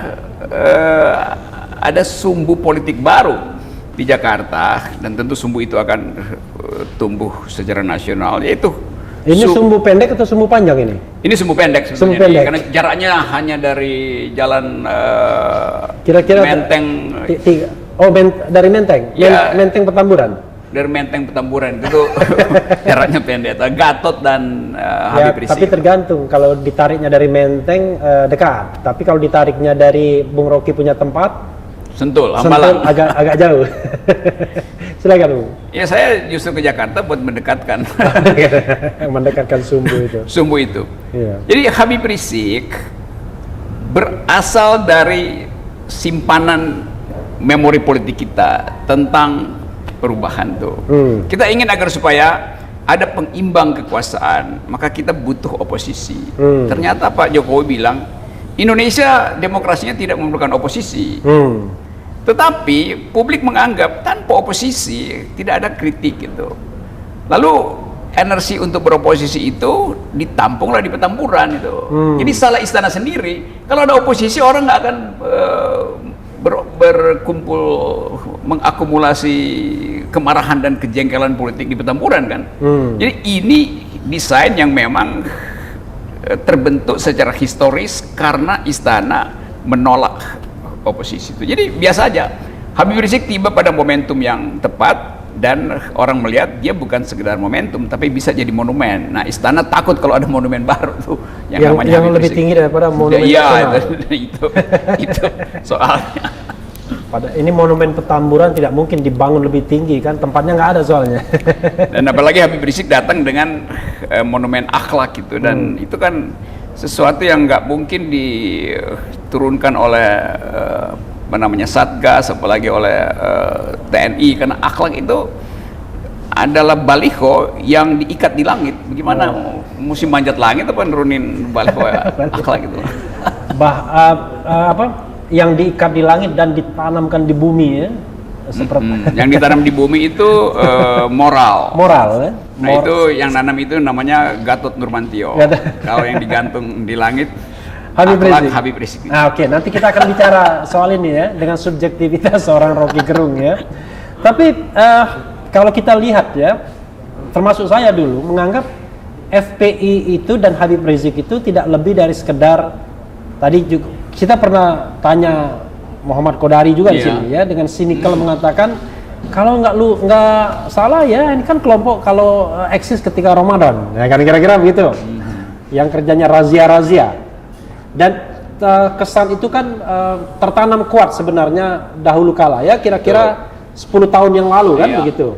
ada sumbu politik baru di Jakarta, dan tentu sumbu itu akan tumbuh secara nasional, yaitu ini sumbu pendek atau sumbu panjang ini? Ini sumbu pendek sebenarnya. Sumbu pendek. Karena jaraknya hanya dari jalan kira-kira Menteng. Dari Menteng. Ya, Menteng Petamburan. Dari Menteng Petamburan itu jaraknya pendek. Gatot dan Habib Rizik. Tapi tergantung, kalau ditariknya dari Menteng dekat. Tapi kalau ditariknya dari Bung Rocky punya tempat, Sentul, Hambalang. agak jauh. Silakan Bung. Ya, saya justru ke Jakarta buat mendekatkan. Mendekatkan sumbu itu. Sumbu itu. Iya. Jadi Habib Rizik berasal dari simpanan memori politik kita tentang perubahan tuh. Kita ingin agar supaya ada pengimbang kekuasaan, maka kita butuh oposisi. Ternyata Pak Jokowi bilang Indonesia demokrasinya tidak memerlukan oposisi. Tetapi publik menganggap tanpa oposisi tidak ada kritik gitu. Lalu energi untuk beroposisi itu ditampunglah di Petamburan itu. Jadi salah istana sendiri. Kalau ada oposisi, orang nggak akan berkumpul mengakumulasi kemarahan dan kejengkelan politik di Petamburan kan. Jadi ini desain yang memang terbentuk secara historis karena istana menolak oposisi itu. Jadi biasa aja, Habib Rizik tiba pada momentum yang tepat, dan orang melihat dia bukan sekedar momentum tapi bisa jadi monumen. Nah, istana takut kalau ada monumen baru tuh yang namanya yang lebih tinggi daripada monumen nasional. itu soalnya. Ini monumen Petamburan tidak mungkin dibangun lebih tinggi kan, tempatnya nggak ada soalnya. Dan apalagi Habib Rizik datang dengan monumen akhlak gitu, dan itu kan sesuatu yang nggak mungkin diturunkan oleh Satgas, apalagi oleh TNI, karena akhlak itu adalah baliho yang diikat di langit. Bagaimana musim manjat langit apa nurunin baliho akhlak itu? Yang diikat di langit dan ditanamkan di bumi ya. Yang ditanam di bumi itu moral. Ya? Nah, itu yang nanam itu namanya Gatot Nurmantio. Kalau yang digantung di langit Habib Rizik. Oke, nanti kita akan bicara soal ini ya, dengan subjektivitas seorang Rocky Gerung ya. Tapi kalau kita lihat ya, termasuk saya dulu menganggap FPI itu dan Habib Rizik itu tidak lebih dari sekedar, tadi juga kita pernah tanya Muhammad Kodari juga di sini ya, dengan sinikal mengatakan kalau nggak salah ya, ini kan kelompok kalau eksis ketika Ramadan, ya kan, kira-kira begitu, yang kerjanya razia-razia, dan kesan itu kan tertanam kuat sebenarnya dahulu kala ya, kira-kira 10 tahun yang lalu kan begitu.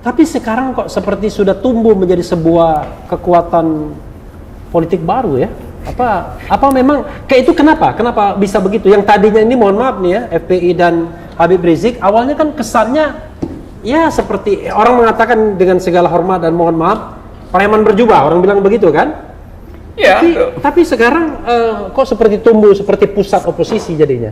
Tapi sekarang kok seperti sudah tumbuh menjadi sebuah kekuatan politik baru ya. Apa memang kayak itu, kenapa bisa begitu? Yang tadinya ini, mohon maaf nih ya, FPI dan Habib Rizik awalnya kan kesannya ya seperti orang mengatakan dengan segala hormat dan mohon maaf, preman berjubah, orang bilang begitu kan? Ya. Tapi sekarang kok seperti tumbuh seperti pusat oposisi jadinya.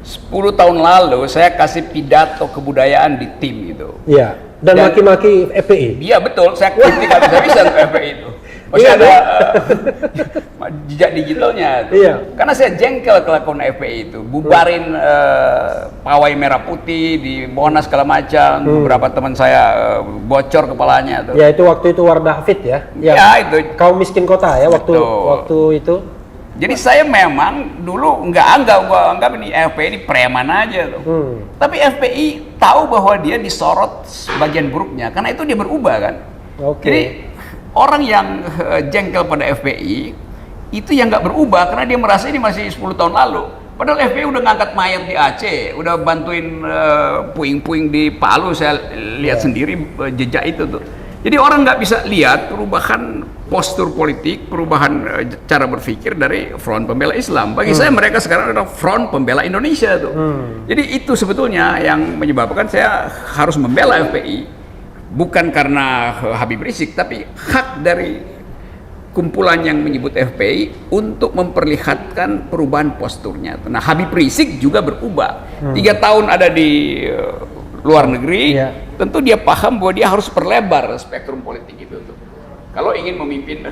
10 tahun lalu saya kasih pidato kebudayaan di tim itu. Iya. Dan maki-maki FPI. Iya betul, saya kritik habis-habisan ke FPI itu. Masih Iya, ada jejak digitalnya. Iya. Karena saya jengkel kelakuan FPI itu, bubarin pawai merah putih di Monas segala macam. Beberapa teman saya bocor kepalanya tuh. Ya itu waktu itu Wardah Hafid ya. Ya, itu. Kaum miskin kota ya waktu itu. Jadi saya memang dulu gua anggap ini FPI ini preman aja tuh. Tapi FPI tahu bahwa dia disorot bagian buruknya, karena itu dia berubah kan. Oke. Jadi orang yang jengkel pada FPI itu yang nggak berubah karena dia merasa ini masih 10 tahun lalu. Padahal FPI udah ngangkat mayat di Aceh, udah bantuin puing-puing di Palu, saya lihat sendiri jejak itu tuh. Jadi orang nggak bisa lihat perubahan postur politik, perubahan cara berpikir dari Front Pembela Islam. Bagi saya mereka sekarang adalah Front Pembela Indonesia tuh. Jadi itu sebetulnya yang menyebabkan saya harus membela FPI, bukan karena Habib Rizik, tapi hak dari kumpulan yang menyebut FPI untuk memperlihatkan perubahan posturnya. Nah, Habib Rizik juga berubah. 3 tahun ada di luar negeri, tentu dia paham bahwa dia harus perlebar spektrum politik itu tuh. Kalau ingin memimpin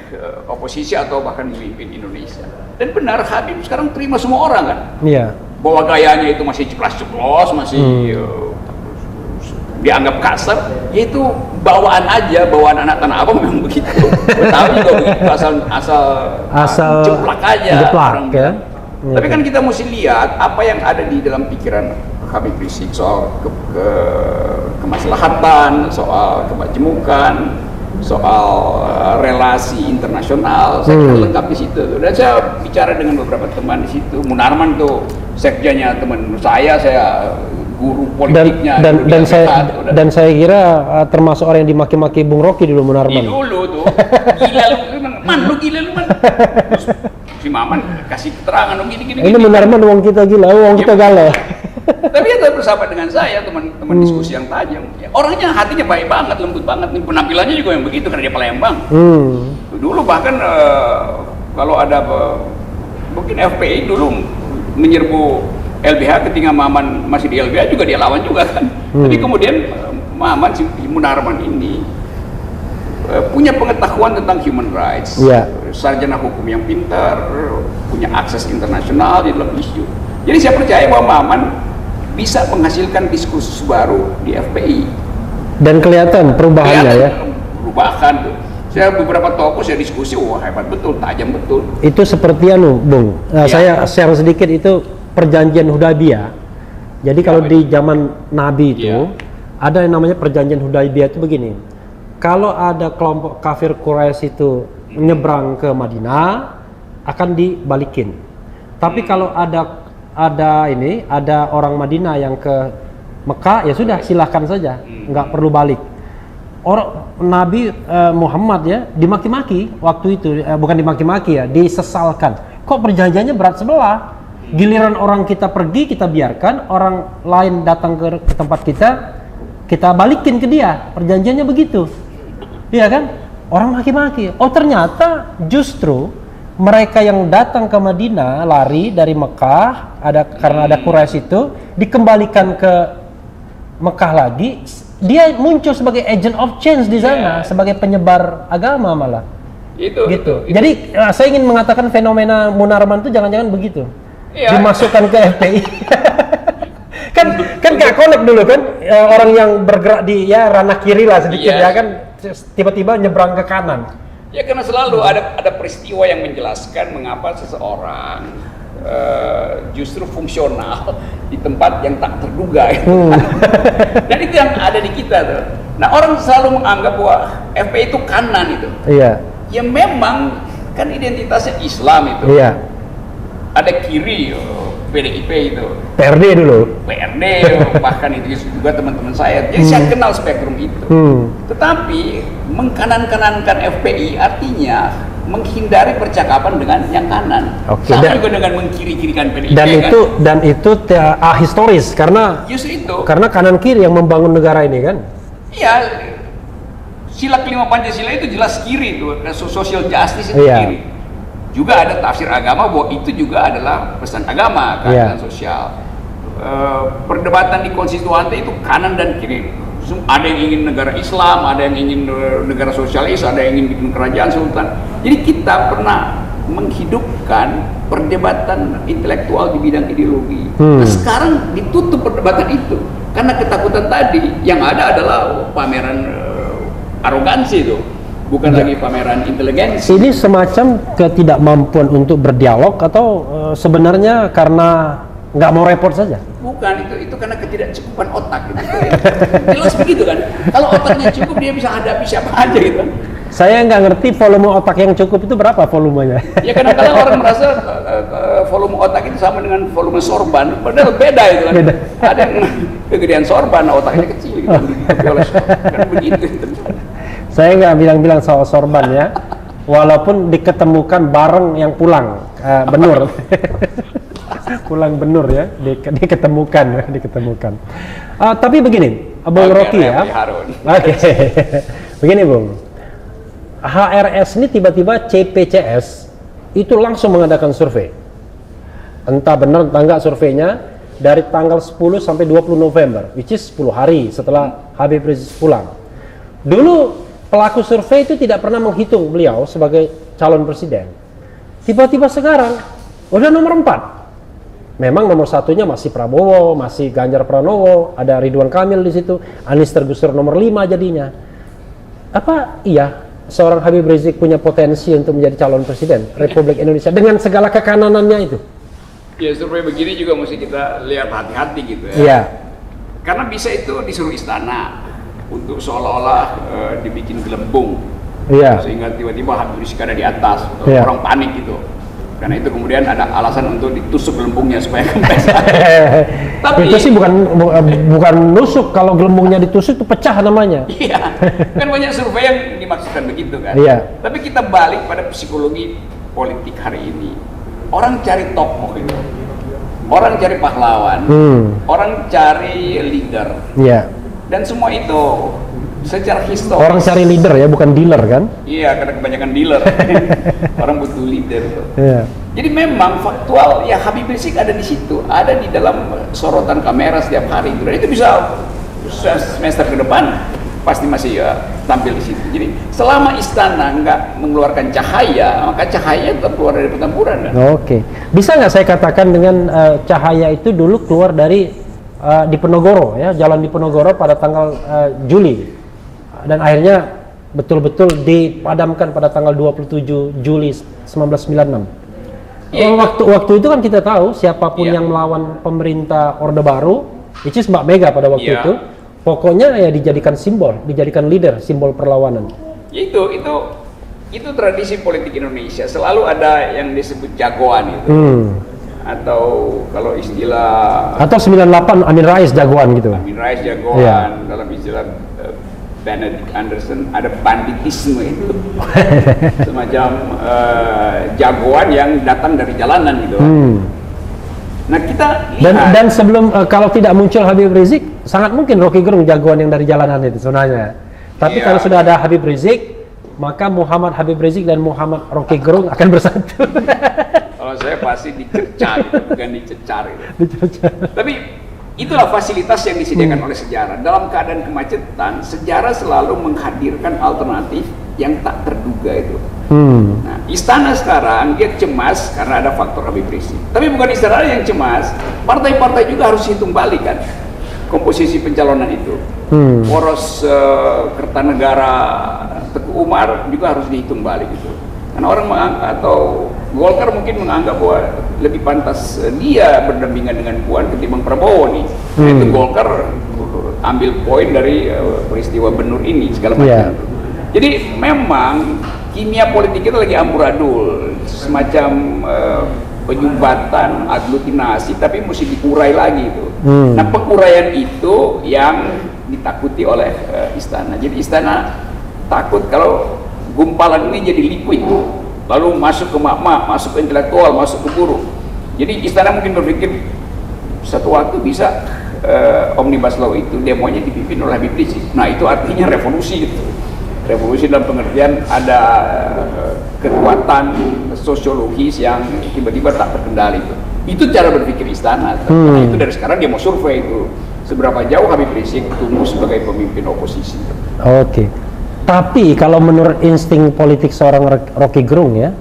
oposisi atau bahkan memimpin Indonesia. Dan benar, Habib sekarang terima semua orang kan. Iya. Bahwa gayanya itu masih ceplas-ceplos, masih dianggap kasar, yaitu bawaan aja, bawaan anak Tanah Abang memang begitu. Betawi juga begitu, asal jeplak aja. Jeplak, ya. Tapi kan kita mesti lihat apa yang ada di dalam pikiran Habib Rizik soal kemaslahatan, soal kemajemukan, soal relasi internasional. Saya kira lengkap di situ. Dan saya bicara dengan beberapa teman di situ. Munarman tuh sekjennya teman saya guru politiknya. Dan saya kira termasuk orang yang dimaki-maki Bung Rocky dulu, Munarman. Dulu tuh, gila lu gila lu man. Terus si Maman kasih keterangan gini. Ini Munarman uang kita gila, uang kita galau. Tapi dia bersama dengan saya, teman-teman diskusi yang tajam. Ya, orangnya hatinya baik banget, lembut banget. Penampilannya juga yang begitu karena dia Palembang. Dulu bahkan kalau ada mungkin FPI dulu menyerbu LBH ketika Maman masih di LBH juga dia lawan juga kan. Tapi kemudian Maman si Munarman ini punya pengetahuan tentang human rights, sarjana hukum yang pintar, punya akses internasional di dalam isu. Jadi saya percaya bahwa Maman bisa menghasilkan diskursus baru di FPI. Dan kelihatan perubahannya ya. Perubahan tuh. Saya beberapa tokoh saya diskusi, wah hebat betul, tajam betul. Itu seperti Bung. Saya share sedikit itu perjanjian Hudaybiyah. Jadi kalau di zaman Nabi itu ada yang namanya perjanjian Hudaybiyah itu begini. Kalau ada kelompok kafir Quraisy itu menyeberang ke Madinah akan dibalikin. Tapi kalau ada orang Madinah yang ke Mekah, ya sudah silahkan saja, nggak perlu balik. Orang Nabi Muhammad ya dimaki-maki waktu itu, bukan dimaki-maki ya, disesalkan. Kok perjanjiannya berat sebelah? Giliran orang kita pergi kita biarkan, orang lain datang ke tempat kita balikin ke dia. Perjanjiannya begitu, iya kan? Orang maki-maki. Oh ternyata justru mereka yang datang ke Madinah lari dari Mekah karena ada Quraisy itu dikembalikan ke Mekah lagi, dia muncul sebagai agent of change di sana, sebagai penyebar agama malah. Gitu. Jadi saya ingin mengatakan fenomena Munarman itu jangan-jangan begitu. Dimasukkan ke FPI. kan gak connect dulu kan, orang yang bergerak di ranah kiri lah sedikit ya kan, tiba-tiba nyebrang ke kanan. Ya karena selalu ada peristiwa yang menjelaskan mengapa seseorang justru fungsional di tempat yang tak terduga. Dan itu yang ada di kita tuh. Nah orang selalu menganggap bahwa FPI itu kanan itu. Iya. Ya memang kan identitasnya Islam itu. Iya. Ada kiri, PDIP itu. PRD dulu. PRD, bahkan itu juga teman-teman saya. Jadi saya kenal spektrum itu. Tetapi mengkanan-kanankan FPI artinya menghindari percakapan dengan yang kanan. Sama juga dengan mengkiri-kirikan PDIP. Dan itu historis karena justru itu. Karena kanan kiri yang membangun negara ini kan. Iya. Sila kelima Pancasila itu jelas kiri itu, social justice itu kiri. Juga ada tafsir agama bahwa itu juga adalah pesan agama, keadilan sosial. Perdebatan di konstituante itu kanan dan kiri Ada yang ingin negara Islam, ada yang ingin negara sosialis, ada yang ingin bikin kerajaan sultan. Jadi kita pernah menghidupkan perdebatan intelektual di bidang ideologi. Nah, sekarang ditutup perdebatan itu karena ketakutan tadi. Yang ada adalah pameran arogansi itu, bukan lagi pameran inteligensi. Ini semacam ketidakmampuan untuk berdialog atau sebenarnya karena nggak mau repot saja? Bukan, itu karena ketidakcukupan otak gitu. Jelas begitu kan. Kalau otaknya cukup dia bisa hadapi siapa aja gitu. Saya nggak ngerti volume otak yang cukup itu berapa volumenya. Ya kadang-kadang orang merasa volume otak itu sama dengan volume sorban, padahal beda itu kan. Beda. Ada yang kegedean sorban, otaknya kecil gitu. Kan begitu. Saya nggak bilang-bilang soal sorban ya, walaupun diketemukan bareng yang pulang benur. Pulang benur ya, diketemukan. Tapi begini, Bung Rocky ya. Oke. Begini Bung, HRS ini tiba-tiba CPCS itu langsung mengadakan survei. Entah benar entah enggak surveinya, dari tanggal 10 sampai 20 November, which is 10 hari setelah Habib Rizik pulang. Dulu pelaku survei itu tidak pernah menghitung beliau sebagai calon presiden. Tiba-tiba sekarang udah nomor 4. Memang nomor satunya masih Prabowo, masih Ganjar Pranowo, ada Ridwan Kamil di situ, Anies tergusur nomor 5 jadinya. Apa iya seorang Habib Rizik punya potensi untuk menjadi calon presiden Republik Indonesia dengan segala kekananannya itu? Ya survei begini juga mesti kita lihat hati-hati gitu ya. Iya. Karena bisa itu disuruh istana untuk seolah-olah dibikin gelembung. Iya. Sehingga tiba-tiba Habib Rizik ada di atas, Iya. orang panik gitu. Karena itu kemudian ada alasan untuk ditusuk gelembungnya supaya kempes. Tapi itu sih bukan nusuk, kalau gelembungnya ditusuk itu pecah namanya. Iya, kan banyak survei yang dimaksudkan begitu kan. Iya. Tapi kita balik pada psikologi politik hari ini. Orang cari tokoh itu, orang cari pahlawan, orang cari leader, Iya. dan semua itu secara historis. Orang cari leader ya, bukan dealer kan? Iya, karena kebanyakan dealer. Orang butuh leader. Iya. Jadi memang faktual ya Habib Rizik ada di situ, ada di dalam sorotan kamera setiap hari. Dan itu bisa semester ke depan pasti masih tampil di situ. Jadi selama istana nggak mengeluarkan cahaya, maka cahaya tetap keluar dari pertempuran. Kan? Oke. Bisa nggak saya katakan dengan cahaya itu dulu keluar dari di Penogoro ya, jalan di Penogoro pada tanggal Juli. Dan akhirnya betul-betul dipadamkan pada tanggal 27 Juli 1996. Waktu itu kan kita tahu siapapun yang melawan pemerintah Orde Baru, which is Mbak Mega pada waktu itu, pokoknya ya dijadikan simbol, dijadikan leader, simbol perlawanan. Itu tradisi politik Indonesia, selalu ada yang disebut jagoan itu. Atau kalau istilah atau 98 Amin Rais jagoan gitu. Amin Rais jagoan, dalam istilah Benedict Anderson ada banditisme itu. Semacam jagoan yang datang dari jalanan gitu. Nah kita lihat dan sebelum kalau tidak muncul Habib Rizik, sangat mungkin Rocky Gerung jagoan yang dari jalanan itu sebenarnya. Tapi kalau sudah ada Habib Rizik, maka Muhammad Habib Rizik dan Muhammad Rocky Gerung akan bersatu. Kalau saya pasti dicercar, bukan dicecar gitu. Tapi itulah fasilitas yang disediakan oleh sejarah. Dalam keadaan kemacetan, sejarah selalu menghadirkan alternatif yang tak terduga itu. Nah, istana sekarang dia cemas karena ada faktor Habib Rizik. Tapi bukan istana yang cemas, partai-partai juga harus hitung balik kan komposisi pencalonan itu. Poros Kertanegara Teguh Umar juga harus dihitung balik itu. Karena orang atau Golkar mungkin menganggap bahwa lebih pantas dia berdampingan dengan Puan ketimbang Prabowo nih. Itu Golkar ambil poin dari peristiwa Benur ini segala macam. Jadi memang kimia politik kita lagi amburadul, semacam penyumbatan, aglutinasi, tapi mesti diurai lagi itu. Nah penguraian itu yang ditakuti oleh istana. Jadi istana takut kalau gumpalan ini jadi liquid, lalu masuk ke mak-mak, masuk ke intelektual, masuk ke buruh. Jadi istana mungkin berpikir satu waktu bisa Omnibus Law itu demonya dipimpin oleh Habib Rizik. Nah itu artinya revolusi gitu. Revolusi dalam pengertian ada kekuatan sosiologis yang tiba-tiba tak terkendali itu. Itu cara berpikir istana. Nah, itu dari sekarang dia mau survei itu seberapa jauh Habib Rizik tumbuh sebagai pemimpin oposisi. Oke. Tapi kalau menurut insting politik seorang Rocky Gerung ya,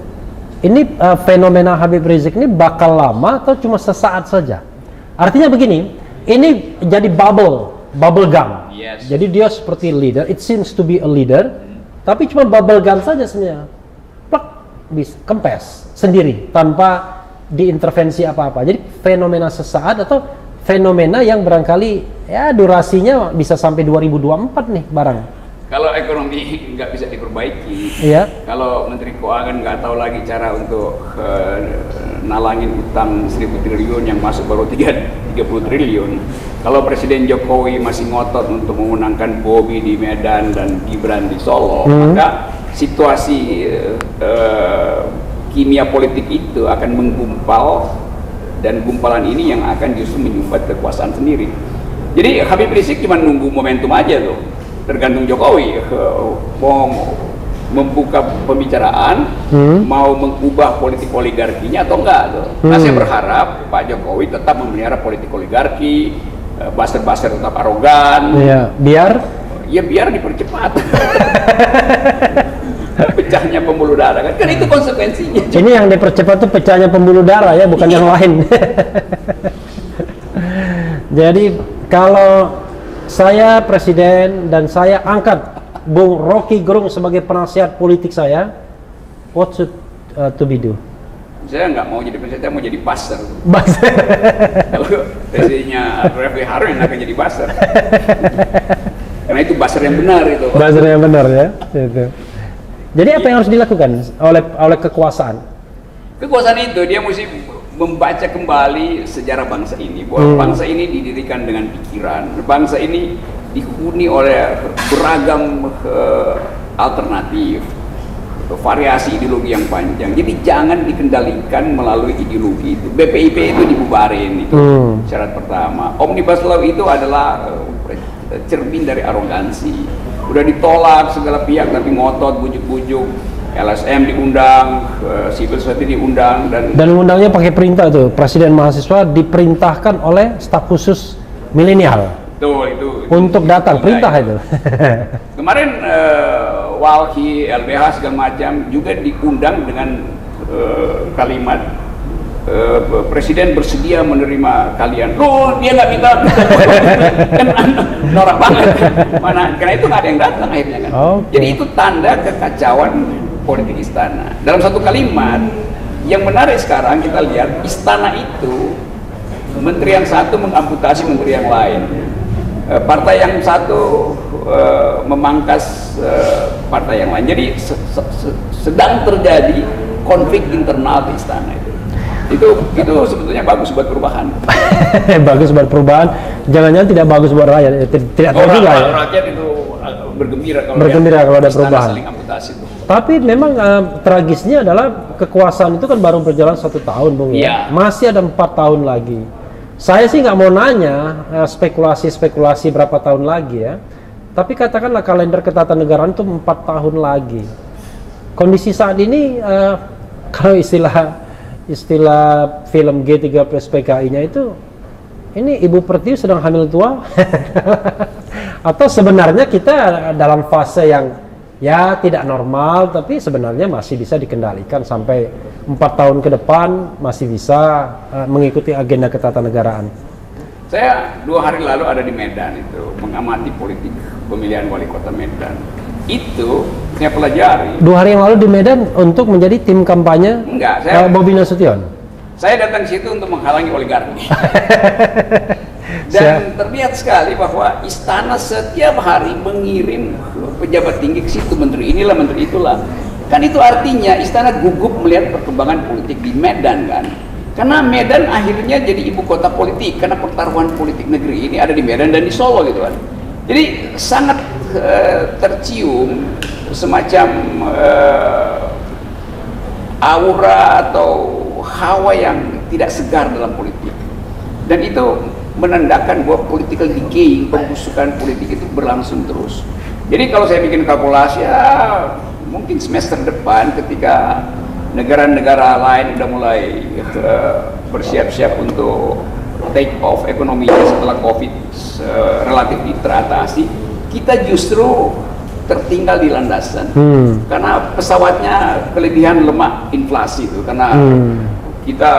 ini fenomena Habib Rizik ini bakal lama atau cuma sesaat saja? Artinya begini, ini jadi bubble gum. Yes. Jadi dia seperti leader, it seems to be a leader, tapi cuma bubble gum saja sebenarnya. Plak, kempes sendiri tanpa diintervensi apa-apa. Jadi fenomena sesaat atau fenomena yang barangkali ya durasinya bisa sampai 2024 nih barang. Kalau ekonomi nggak bisa diperbaiki, Iya. kalau Menteri Keuangan nggak tahu lagi cara untuk nalangin utang 1.000 triliun yang masuk baru 30 triliun, kalau Presiden Jokowi masih ngotot untuk memenangkan Bobi di Medan dan Gibran di Solo, maka situasi kimia politik itu akan menggumpal, dan gumpalan ini yang akan justru menyumbat kekuasaan sendiri. Jadi Habib Rizik cuma nunggu momentum aja tuh. Tergantung Jokowi mau membuka pembicaraan, mau mengubah politik oligarkinya atau enggak tuh. Nah, saya berharap Pak Jokowi tetap memelihara politik oligarki, buzzer-buzzer tetap arogan. Iya, biar dipercepat. Pecahnya pembuluh darah kan itu konsekuensinya. Ini yang dipercepat tuh pecahnya pembuluh darah ya, bukan yang lain. Jadi kalau saya presiden dan saya angkat Bung Rocky Gerung sebagai penasihat politik saya, what should to be do? Saya nggak mau jadi presiden, saya mau jadi buzzer. Buzzer. Kalau presidennya Refli Harun akan jadi buzzer. Karena itu buzzer yang benar itu. Buzzer yang benar ya. Itu. Jadi apa yang harus dilakukan oleh kekuasaan? Kekuasaan itu dia mesti membaca kembali sejarah bangsa ini, bahwa bangsa ini didirikan dengan pikiran, bangsa ini dihuni oleh beragam alternatif, variasi ideologi yang panjang. Jadi jangan dikendalikan melalui ideologi itu. BPIP itu dibubarin, itu syarat pertama. Omnibus Law itu adalah cermin dari arogansi. Udah ditolak segala pihak tapi ngotot bujuk-bujuk. LSM diundang, civil society diundang, dan undangnya pakai perintah tuh. Presiden mahasiswa diperintahkan oleh staf khusus milenial itu untuk datang, perintah itu. Kemarin Walhi, LBH segala macam juga diundang dengan kalimat Presiden bersedia menerima kalian. Loh, dia nggak minta, kan norak banget. Mana? Karena itu nggak ada yang datang akhirnya kan. Okay. Jadi itu tanda kekacauan politik istana. Dalam satu kalimat, yang menarik sekarang kita lihat istana itu, menteri yang satu mengamputasi menteri yang lain, partai yang satu memangkas partai yang lain. Jadi sedang terjadi konflik internal di istana itu. Itu sebetulnya bagus buat perubahan. Bagus buat perubahan, jangan-jangan tidak bagus buat rakyat. Tidak tahu juga ya. Rakyat itu bergembira kalau ada perubahan. Saling amputasi itu. Tapi memang tragisnya adalah kekuasaan itu kan baru berjalan 1 tahun, Bung ya. Masih ada 4 tahun lagi. Saya sih nggak mau nanya spekulasi berapa tahun lagi ya. Tapi katakanlah kalender ketatanegaraan itu 4 tahun lagi. Kondisi saat ini kalau istilah film G30 PKI-nya itu, ini Ibu Pertiwi sedang hamil tua atau sebenarnya kita dalam fase yang ya tidak normal, tapi sebenarnya masih bisa dikendalikan sampai 4 tahun ke depan masih bisa mengikuti agenda ketatanegaraan. Saya 2 hari lalu ada di Medan itu mengamati politik pemilihan wali kota Medan. Itu saya pelajari. 2 hari yang lalu di Medan untuk menjadi tim kampanye. Enggak, Bobi Nasution. Saya datang situ untuk menghalangi oligarki. Dan terlihat sekali bahwa istana setiap hari mengirim pejabat tinggi ke situ, menteri inilah, menteri itulah. Kan itu artinya istana gugup melihat perkembangan politik di Medan kan. Karena Medan akhirnya jadi ibu kota politik, karena pertaruhan politik negeri ini ada di Medan dan di Solo gitu kan. Jadi sangat tercium semacam aura atau hawa yang tidak segar dalam politik, dan itu menandakan bahwa political decay, pembusukan politik itu berlangsung terus. Jadi kalau saya bikin kalkulasi ya mungkin semester depan ketika negara-negara lain udah mulai bersiap-siap untuk take off ekonominya setelah COVID relatif teratasi, kita justru tertinggal di landasan. Karena pesawatnya kelebihan lemak inflasi itu, karena kita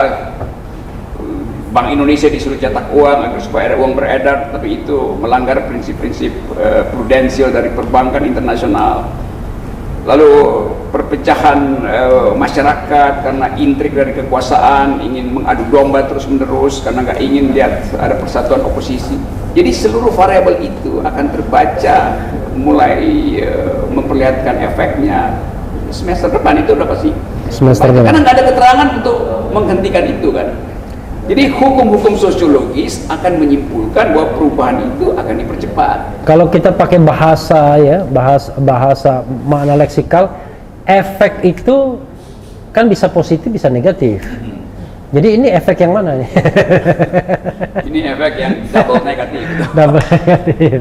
Bank Indonesia disuruh cetak uang agar supaya ada uang beredar, tapi itu melanggar prinsip-prinsip prudensial dari perbankan internasional. Lalu perpecahan masyarakat karena intrik dari kekuasaan, ingin mengadu domba terus-menerus karena nggak ingin lihat ada persatuan oposisi. Jadi seluruh variabel itu akan terbaca mulai memperlihatkan efeknya semester depan. Itu udah pasti. Karena nggak ada keterangan untuk menghentikan itu kan. Jadi hukum-hukum sosiologis akan menyimpulkan bahwa perubahan itu akan dipercepat. Kalau kita pakai bahasa ya, bahasa makna leksikal, efek itu kan bisa positif bisa negatif. Jadi ini efek yang mana nih? Ini efek yang double negatif. Double negatif.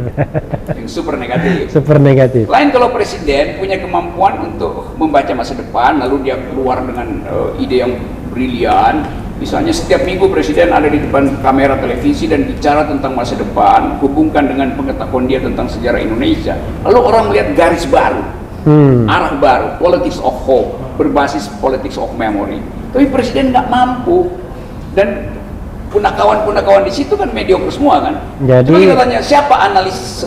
Yang super negatif. Super negatif. Lain kalau presiden punya kemampuan untuk membaca masa depan, lalu dia keluar dengan ide yang brilian. Misalnya setiap minggu presiden ada di depan kamera televisi dan bicara tentang masa depan, hubungkan dengan pengetahuan dia tentang sejarah Indonesia. Lalu orang melihat garis baru, arah baru, politics of hope, berbasis politics of memory. Tapi presiden nggak mampu, dan punakawan di situ kan mediocre semua kan. Jadi cuma kita tanya siapa analis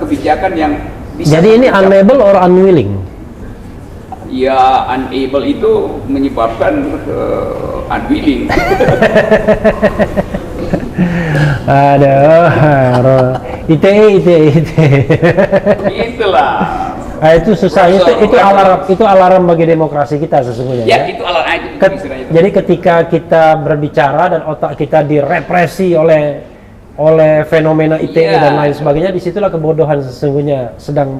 kebijakan yang bisa. Jadi ini unable or unwilling? Ya, unable itu menyebabkan unwilling. Aduh, ITE. Itulah. Nah, itu susah. Itu alarm bagi demokrasi kita sesungguhnya. Ya, itu alarm itu. Jadi ketika kita berbicara dan otak kita direpresi oleh fenomena ITE dan lain sebagainya, disitulah kebodohan sesungguhnya sedang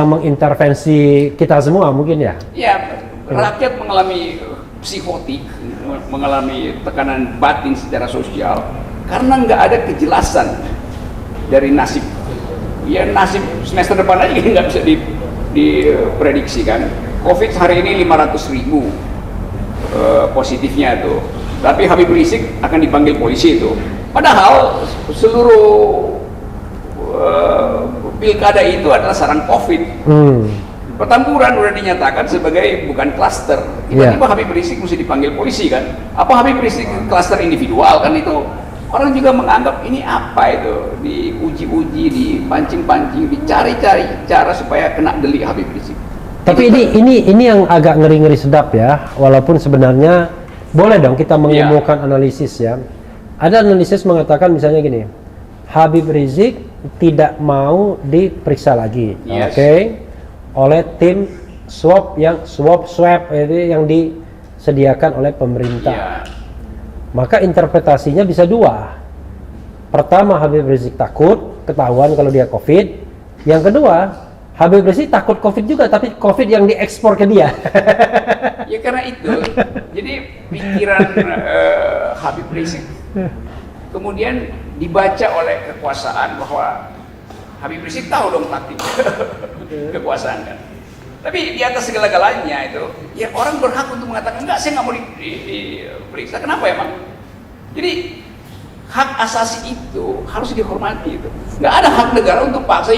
mengintervensi kita semua mungkin ya. Ya, rakyat mengalami psikotik, mengalami tekanan batin secara sosial karena nggak ada kejelasan dari nasib. Ya, nasib semester depan aja nggak bisa diprediksikan. Covid hari ini 500.000 positifnya tuh, tapi Habib Rizik akan dipanggil polisi itu. Padahal seluruh pilkada itu adalah sarang COVID. Petamburan udah dinyatakan sebagai bukan klaster. Tiba-tiba Habib Rizik mesti dipanggil polisi kan? Apa Habib Rizik klaster individual kan? Itu orang juga menganggap ini apa itu? Diuji-uji, dipancing-pancing, dicari-cari cara supaya kena delik Habib Rizik. Tapi ini yang agak ngeri-ngeri sedap ya. Walaupun sebenarnya boleh dong kita mengumumkan analisis ya. Ada analisis mengatakan misalnya gini, Habib Rizik tidak mau diperiksa lagi, oleh tim swab itu yang disediakan oleh pemerintah. Maka interpretasinya bisa dua. Pertama, Habib Rizik takut ketahuan kalau dia COVID. Yang kedua, Habib Rizik takut COVID juga, tapi COVID yang diekspor ke dia. Ya karena itu, jadi pikiran Habib Rizik kemudian dibaca oleh kekuasaan bahwa Habib Rizik tahu dong taktik kekuasaan kan. Tapi di atas segala-galanya itu, ya orang berhak untuk mengatakan enggak, saya nggak mau diperiksa. Kenapa emang? Jadi hak asasi itu harus dihormati itu. Nggak ada hak negara untuk paksa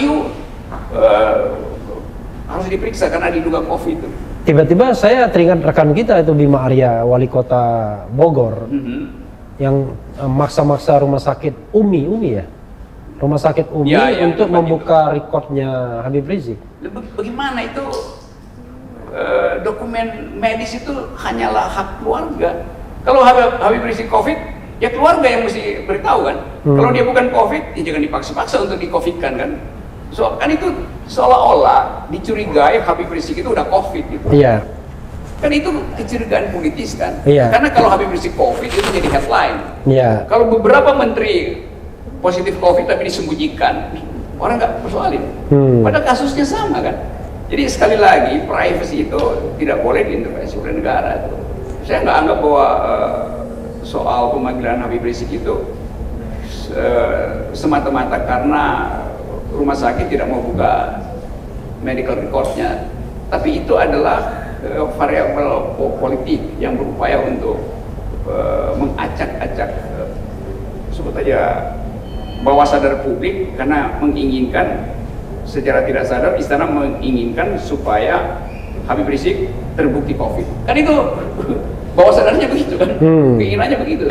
harus diperiksa karena diduga COVID itu. Tiba-tiba saya teringat rekan kita itu Bima Arya, wali kota Bogor, yang maksa-maksa rumah sakit Umi ya, rumah sakit Umi untuk membuka rekodnya Habib Rizik. Bagaimana itu dokumen medis itu hanyalah hak keluarga. Kalau Habib Rizik COVID, ya keluarga yang mesti beritahu kan. Kalau dia bukan COVID, ya jangan dipaksa-paksa untuk di-COVID-kan kan. So kan itu seolah-olah dicurigai Habib Rizik itu udah COVID gitu. Iya. Kan itu kecurigaan politis kan. Iya. Karena kalau Habib Rizik COVID itu jadi headline. Iya. Kalau beberapa menteri positif COVID tapi disembunyikan, orang nggak persoalin. Padahal kasusnya sama kan. Jadi sekali lagi privacy itu tidak boleh diintervensi oleh negara. Saya nggak anggap bahwa soal pemanggilan Habib Rizik itu semata-mata karena rumah sakit tidak mau buka medical recordnya, tapi itu adalah variabel politik yang berupaya untuk mengacak-acak sebut aja bawah sadar publik, karena menginginkan secara tidak sadar istana menginginkan supaya Habib Rizik terbukti COVID. Kan itu bawah sadarnya begitu kan, keinginannya begitu.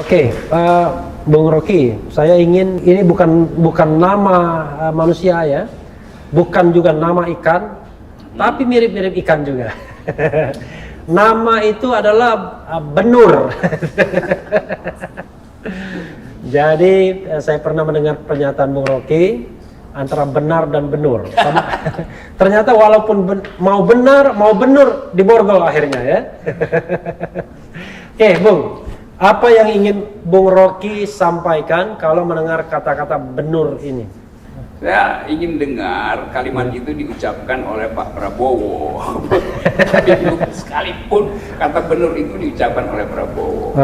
Oke, Bung Rocky, saya ingin ini bukan nama manusia ya, bukan juga nama ikan, tapi mirip-mirip ikan juga. Nama itu adalah benur. Jadi saya pernah mendengar pernyataan Bung Rocky antara benar dan benur. Ternyata walaupun mau benar mau benur diborgol akhirnya ya. Oke, Bung. Apa yang ingin Bung Rocky sampaikan kalau mendengar kata-kata benur ini? Saya ingin dengar kalimat itu diucapkan oleh Pak Prabowo. Tapi sekalipun kata benar itu diucapkan oleh Prabowo.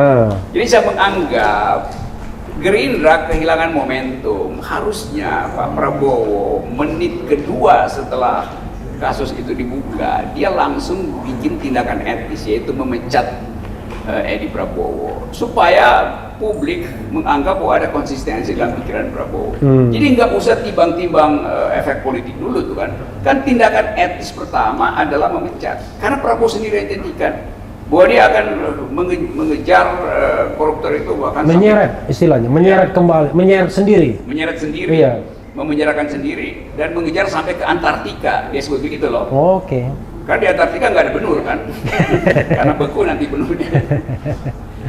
Jadi saya menganggap Gerindra kehilangan momentum. Harusnya Pak Prabowo menit kedua setelah kasus itu dibuka, dia langsung bikin tindakan etis, yaitu memecat Edi Prabowo, supaya publik menganggap bahwa ada konsistensi dalam pikiran Prabowo. Jadi nggak usah timbang-timbang efek politik dulu tuh kan. Kan tindakan etis pertama adalah memecat, karena Prabowo sendiri yang janjikan bahwa dia akan mengejar koruptor itu, bahkan menyeret istilahnya, menyeret kembali, menyeret sendiri. Menyeret sendiri, iya. Memenjarakan sendiri dan mengejar sampai ke Antartika, dia sebut begitu loh. Oke. Karena di Antartika nggak ada benur kan, karena beku nanti benurnya.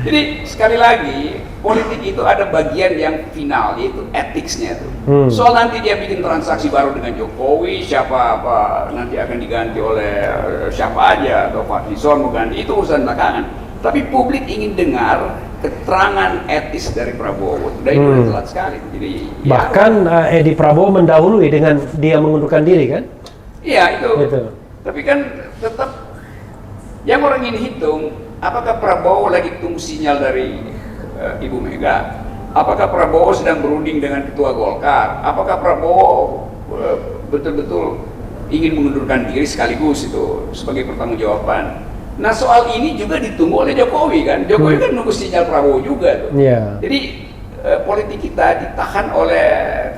Jadi sekali lagi, politik itu ada bagian yang final, yaitu etiknya tuh. Soal nanti dia bikin transaksi baru dengan Jokowi, siapa apa nanti akan diganti oleh siapa aja, atau Pak Lison mau ganti, itu urusan belakangan. Tapi publik ingin dengar keterangan etis dari Prabowo. Sudah itu telat sekali. Jadi bahkan Edi Prabowo mendahului dengan dia mengundurkan diri kan? Iya itu. Gitu. Tapi kan tetap yang orang ingin hitung, apakah Prabowo lagi tunggu sinyal dari Ibu Mega? Apakah Prabowo sedang berunding dengan Ketua Golkar? Apakah Prabowo betul-betul ingin mengundurkan diri sekaligus itu sebagai pertanggungjawaban? Nah soal ini juga ditunggu oleh Jokowi kan? Jokowi kan nunggu sinyal Prabowo juga tuh. Yeah. Jadi politik kita ditahan oleh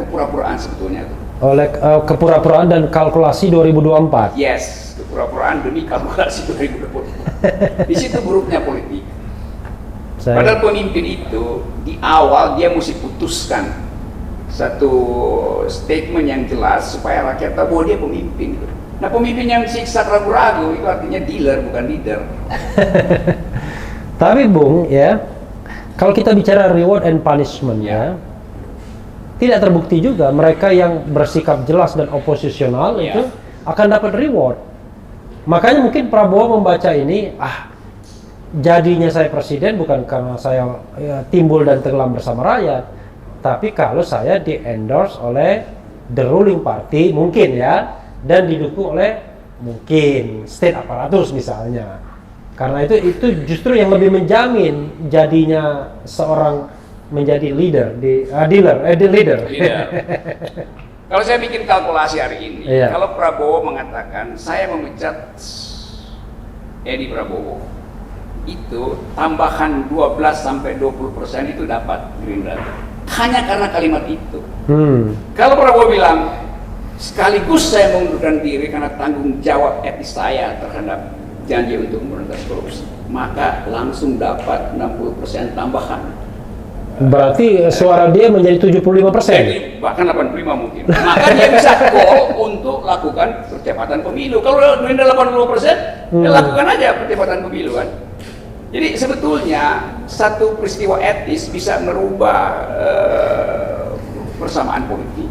kepura-puraan sebetulnya tuh. Oleh kepura-puraan dan kalkulasi 2024. Yes, kepura-puraan demi kalkulasi 2024. Di situ buruknya politik. Padahal pemimpin itu di awal dia mesti putuskan satu statement yang jelas supaya rakyat tahu bahwa dia pemimpin. Nah pemimpin yang siksa ragu-ragu itu artinya dealer bukan leader. Tapi Bung ya, kalau kita bicara reward and punishment ya, tidak terbukti juga mereka yang bersikap jelas dan oposisional itu akan dapat reward. Makanya mungkin Prabowo membaca ini, jadinya saya presiden bukan karena saya timbul dan tenggelam bersama rakyat, tapi kalau saya di-endorse oleh the ruling party mungkin ya, dan didukung oleh mungkin state aparatus misalnya. Karena itu justru yang lebih menjamin jadinya seorang menjadi leader leader. Kalau saya bikin kalkulasi hari ini, kalau Prabowo mengatakan saya memecat Edi Prabowo, itu tambahan 12-20% itu dapat Gerindra. Hanya karena kalimat itu. Kalau Prabowo bilang sekaligus saya mengundurkan diri karena tanggung jawab etis saya terhadap janji untuk memberantas korupsi, maka langsung dapat 60% tambahan. Berarti suara dia menjadi 75%? Bahkan 85 mungkin. Maka dia bisa call untuk lakukan percepatan pemilu. Kalau Gerindra 80%, ya lakukan aja percepatan pemilu kan. Jadi sebetulnya satu peristiwa etis bisa merubah persamaan politik.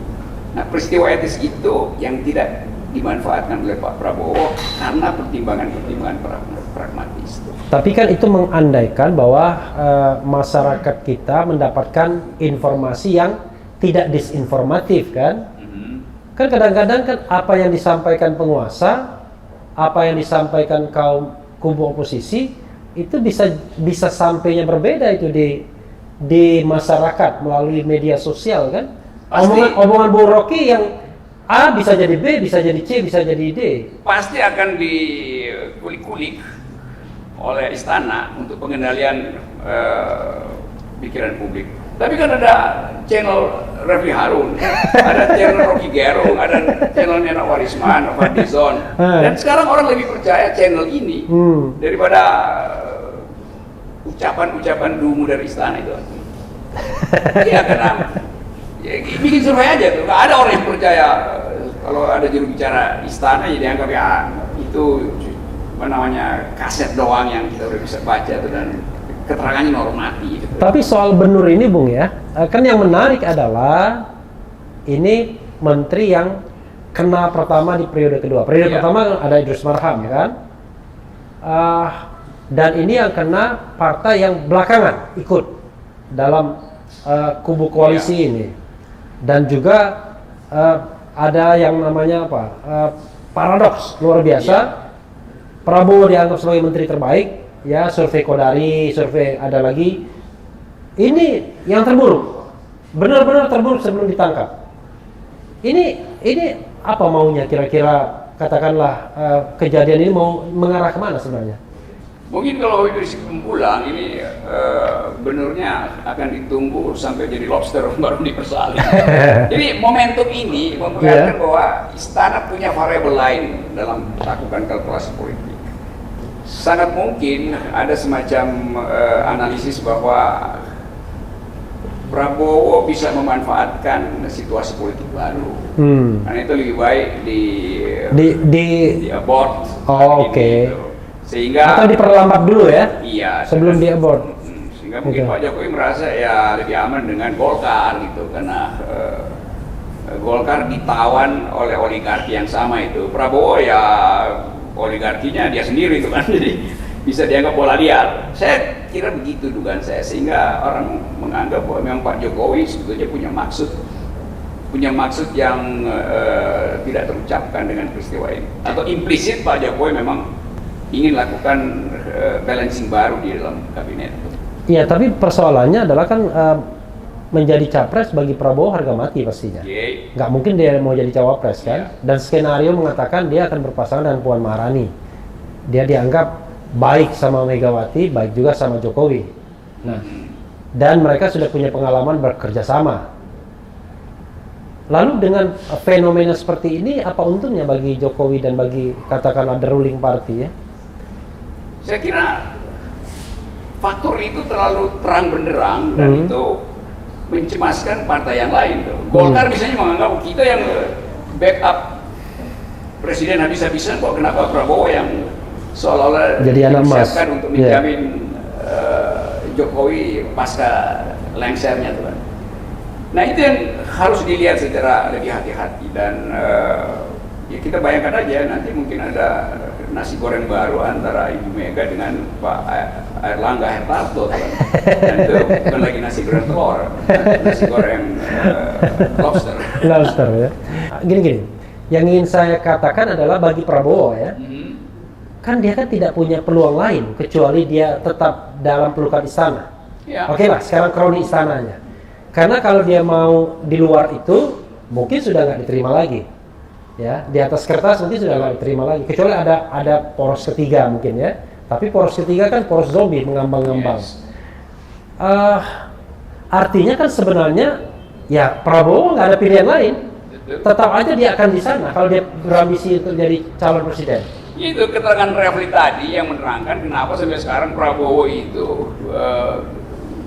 Nah peristiwa etis itu yang tidak dimanfaatkan oleh Pak Prabowo karena pertimbangan-pertimbangan pragmatis. Tapi kan itu mengandaikan bahwa masyarakat kita mendapatkan informasi yang tidak disinformatif kan? Kan kadang-kadang kan apa yang disampaikan penguasa, apa yang disampaikan kaum kubu oposisi itu bisa sampainya berbeda itu di masyarakat melalui media sosial kan? Omongan Bung Rocky yang A bisa jadi B, bisa jadi C, bisa jadi D. Pasti akan dikulik-kulik oleh istana untuk pengendalian pikiran publik. Tapi kan ada channel Refli Harun, ada channel Rocky Gerung, ada channel Nena Warisman, Fadlizon. Dan sekarang orang lebih percaya channel ini daripada ucapan-ucapan dungu dari istana itu. Iya karena bikin survei aja tuh, nggak ada orang yang percaya kalau ada juru bicara istana ya dianggap ya itu apa namanya kaset doang yang kita udah bisa baca tuh dan keterangannya normatif. Gitu. Tapi soal Benur ini Bung ya, kan yang menarik adalah ini menteri yang kena pertama di periode kedua. Periode pertama ada Idrus Marham ya kan, dan ini yang kena partai yang belakangan ikut dalam kubu koalisi ini. Dan juga ada yang namanya apa? Paradoks luar biasa. Prabowo dianggap sebagai menteri terbaik, ya survei Kodari, survei ada lagi. Ini yang terburuk, benar-benar terburuk sebelum ditangkap. Ini apa maunya kira-kira, katakanlah kejadian ini mau mengarah kemana sebenarnya? Mungkin kalau itu kesimpulan ini benarnya akan ditunggu sampai jadi lobster baru dipersalin. Jadi momentum ini memperlihatkan bahwa istana punya variabel lain dalam melakukan kalkulasi politik. Sangat mungkin ada semacam analisis bahwa Prabowo bisa memanfaatkan situasi politik baru. Karena itu lebih baik di abort. Oh, oke. Gitu. Sehingga atau diperlambat dulu ya? Iya. Sebelum di abort. Sehingga mungkin Pak Jokowi merasa ya lebih aman dengan Golkar gitu, karena Golkar ditawan oleh oligarki yang sama itu. Prabowo ya oligarkinya dia sendiri itu kan, jadi bisa dianggap bola liar. Saya kira begitu dugaan saya, sehingga orang menganggap bahwa memang Pak Jokowi sebetulnya punya maksud yang tidak terucapkan dengan peristiwa ini, atau implisit Pak Jokowi memang ingin lakukan balancing baru di dalam kabinet. Iya, tapi persoalannya adalah kan menjadi capres bagi Prabowo harga mati pastinya. Nggak mungkin dia mau jadi cawapres kan? Dan skenario mengatakan dia akan berpasangan dengan Puan Maharani. Dia dianggap baik sama Megawati, baik juga sama Jokowi. Nah, dan mereka sudah punya pengalaman bekerja sama. Lalu dengan fenomena seperti ini, apa untungnya bagi Jokowi dan bagi katakanlah the ruling party ya? Saya kira faktor itu terlalu terang benderang dan itu mencemaskan partai yang lain. Golkar misalnya menganggap kita yang backup presiden habis-habisan, kok kenapa Prabowo yang seolah-olah jadi anak emas untuk menjamin Jokowi pasca lengsernya tuh kan. Nah itu yang harus dilihat secara lebih hati-hati, dan ya kita bayangkan aja nanti mungkin ada nasi goreng baru antara Ibu Mega dengan Pak Airlangga Hartarto kan. Dan itu bukan lagi nasi goreng telur, nasi goreng lobster. Lobster ya. Gini, yang ingin saya katakan adalah bagi Prabowo ya, kan dia kan tidak punya peluang lain kecuali dia tetap dalam pelukan istana. Ya. Oke lah, sekarang kroni istananya. Karena kalau dia mau di luar itu, mungkin sudah nggak diterima lagi. Ya, di atas kertas mungkin sudah nggak diterima lagi. Kecuali ada poros ketiga mungkin ya. Tapi poros ketiga kan poros zombie mengambang-ngambang. Yes. Artinya kan sebenarnya ya Prabowo nggak ada pilihan lain. Tetap aja dia akan di sana kalau dia berambisi untuk jadi calon presiden. Itu keterangan Refli tadi yang menerangkan kenapa sampai sekarang Prabowo itu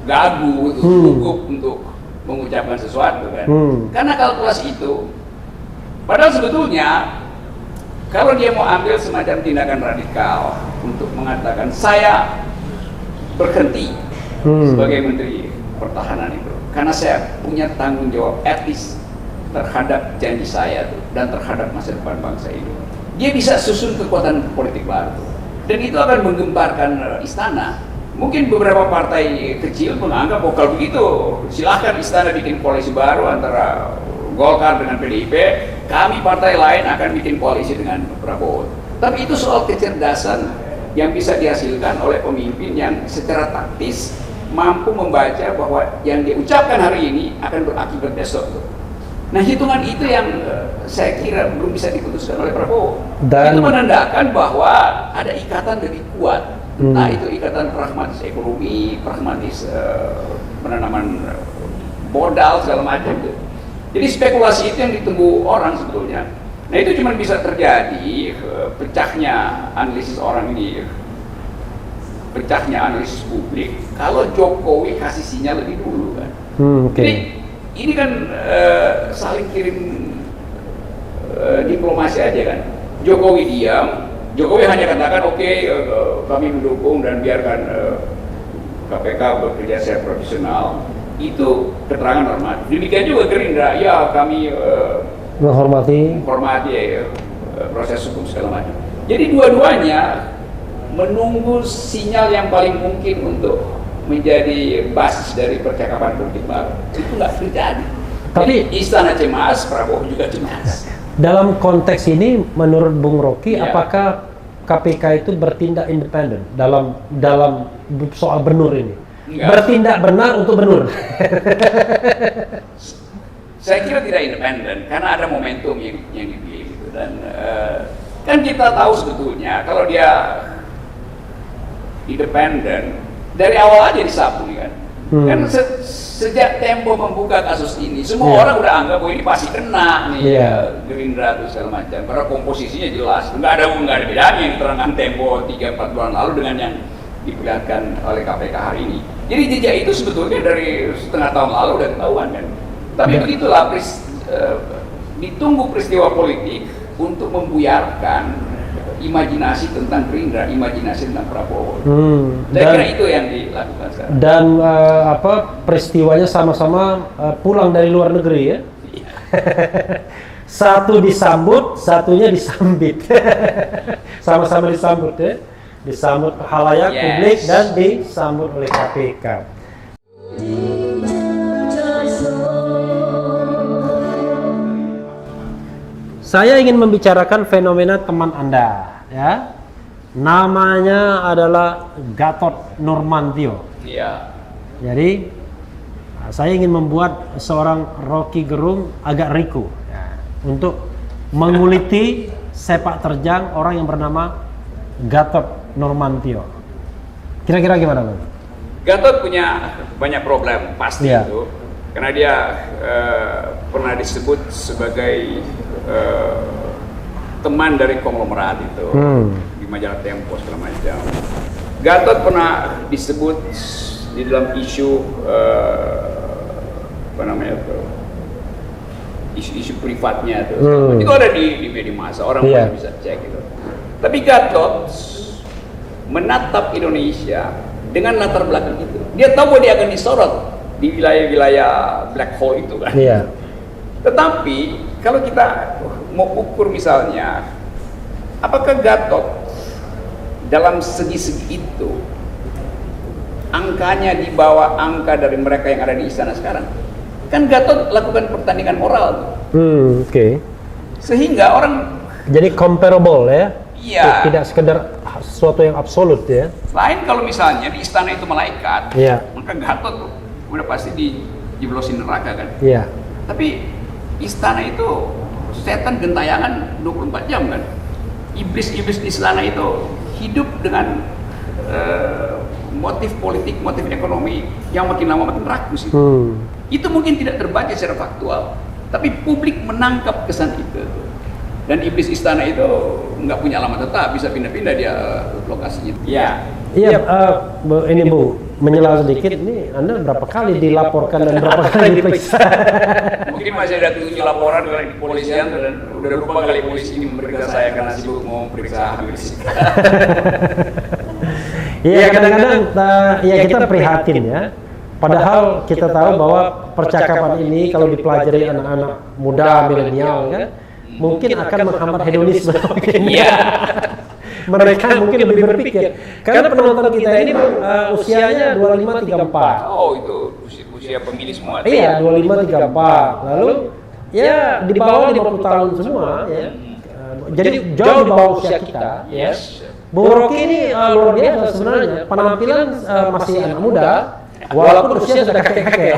gagu, gugup untuk mengucapkan sesuatu kan. Karena kalkulasi itu, padahal sebetulnya kalau dia mau ambil semacam tindakan radikal untuk mengatakan saya berhenti sebagai Menteri Pertahanan itu, karena saya punya tanggung jawab etis terhadap janji saya tuh, dan terhadap masa depan bangsa ini, dia bisa susun kekuatan politik baru, dan itu akan menggemparkan istana. Mungkin beberapa partai kecil menganggap bahwa kalau begitu silahkan istana bikin koalisi baru antara Golkar dengan PDIP, kami partai lain akan bikin koalisi dengan Prabowo. Tapi itu soal kecerdasan yang bisa dihasilkan oleh pemimpin yang secara taktis mampu membaca bahwa yang diucapkan hari ini akan berakibat besok. Nah, hitungan itu yang saya kira belum bisa diputuskan oleh Prabowo. Dan itu menandakan bahwa ada ikatan lebih kuat. Nah, itu ikatan pragmatis ekonomi, pragmatis penanaman modal segala macam itu. Jadi spekulasi itu yang ditunggu orang sebetulnya. Nah, itu cuma bisa terjadi pecahnya analisis orang ini, pecahnya analisis publik kalau Jokowi kasih sinyal lebih dulu kan. Jadi ini kan saling kirim diplomasi aja kan. Jokowi diam, Jokowi hanya katakan oke, kami mendukung dan biarkan KPK bekerja secara profesional. Itu keterangan normatif. Demikian juga Gerindra, ya kami menghormati proses hukum segala macam. Jadi dua-duanya menunggu sinyal yang paling mungkin untuk menjadi basis dari percakapan politik baru. Itu nggak terjadi. Tapi istana cemas, Prabowo juga cemas. dalam konteks ini, menurut Bung Rocky, Ya. apakah KPK itu bertindak independen dalam soal benur ini? Enggak. Bertindak benar untuk benur. Saya kira tidak independen karena ada momentum yang dipilih gitu. Dan kan kita tahu sebetulnya kalau dia independen dari awal aja disapu kan. Kan sejak Tempo membuka kasus ini, semua Iya. orang udah anggap bahwa ini pasti kena nih Iya. Gerindra atau segala macam. Karena komposisinya jelas, nggak ada bedanya yang diterangkan Tempo 3-4 bulan lalu dengan yang diperlihatkan oleh KPK hari ini. Jadi jejak itu sebetulnya dari setengah tahun lalu udah ketahuan kan. Tapi Ya. begitulah ditunggu peristiwa politik untuk membuyarkan imajinasi tentang Gerindra, imajinasi tentang Prabowo. Saya kira itu yang dilakukan sekarang. Dan peristiwanya sama-sama pulang dari luar negeri ya. Satu disambut, satunya disambit. Sama-sama disambut ya. Disambut halayak Yes. publik dan disambut oleh KPK. Saya ingin membicarakan fenomena teman Anda ya. Namanya adalah Gatot Nurmantio. Iya. Jadi saya ingin membuat seorang Rocky Gerung agak riku ya, untuk menguliti sepak terjang orang yang bernama Gatot Nurmantio. Kira-kira gimana, Bang? Gatot punya banyak problem pasti Iya. itu, karena dia pernah disebut sebagai teman dari konglomerat itu di majalah Tempo segala macam. Gatot pernah disebut di dalam isu apa namanya tuh, isu-isu privatnya tuh. Itu ada di media massa, orang Iya. pasti bisa cek gitu. Tapi Gatot menatap Indonesia dengan latar belakang itu. Dia tahu bahwa dia akan disorot di wilayah-wilayah black hole itu kan. Iya. Tetapi kalau kita mau ukur misalnya, apakah Gatot dalam segi-segi itu angkanya di bawah angka dari mereka yang ada di istana sekarang? Kan Gatot lakukan pertandingan moral, Oke. sehingga orang Jadi comparable ya. Iya. Tidak sekedar sesuatu yang absolut ya. lain kalau misalnya di istana itu malaikat, Iya. maka Gatot udah pasti dijeblosin neraka kan. Iya. Tapi istana itu setan gentayangan 24 jam kan. Iblis-iblis di istana itu hidup dengan motif politik, motif ekonomi yang makin lama makin rakus itu. Itu mungkin tidak terbaca secara faktual, tapi publik menangkap kesan itu. Dan iblis istana itu nggak punya alamat tetap, bisa pindah-pindah dia lokasinya. Ya. Iya, ini Bu, menyela sedikit, ini Anda berapa kali dilaporkan dan berapa kali diperiksa? Mungkin masih ada 7 laporan dari kepolisian dan udah lupa kali polisi ini memeriksa saya karena sibuk mau periksa Habib Rizik. Iya, kadang-kadang ya kita prihatin ya. Padahal kita tahu bahwa percakapan ini kalau dipelajari anak-anak muda milenial kan, mungkin akan menghambat hedonisme. Iya. Mereka mungkin lebih berpikir. Karena penonton kita ini usianya 25-34. Oh, itu usia pemilih semua. Iya, 25-34. Lalu ya di bawah 50 tahun semua ya. Jadi jauh di bawah usia kita ya. Yes. Bung Rocky ini luar biasa sebenarnya. Penampilan masih anak muda, walaupun usia sudah kakek-kakek.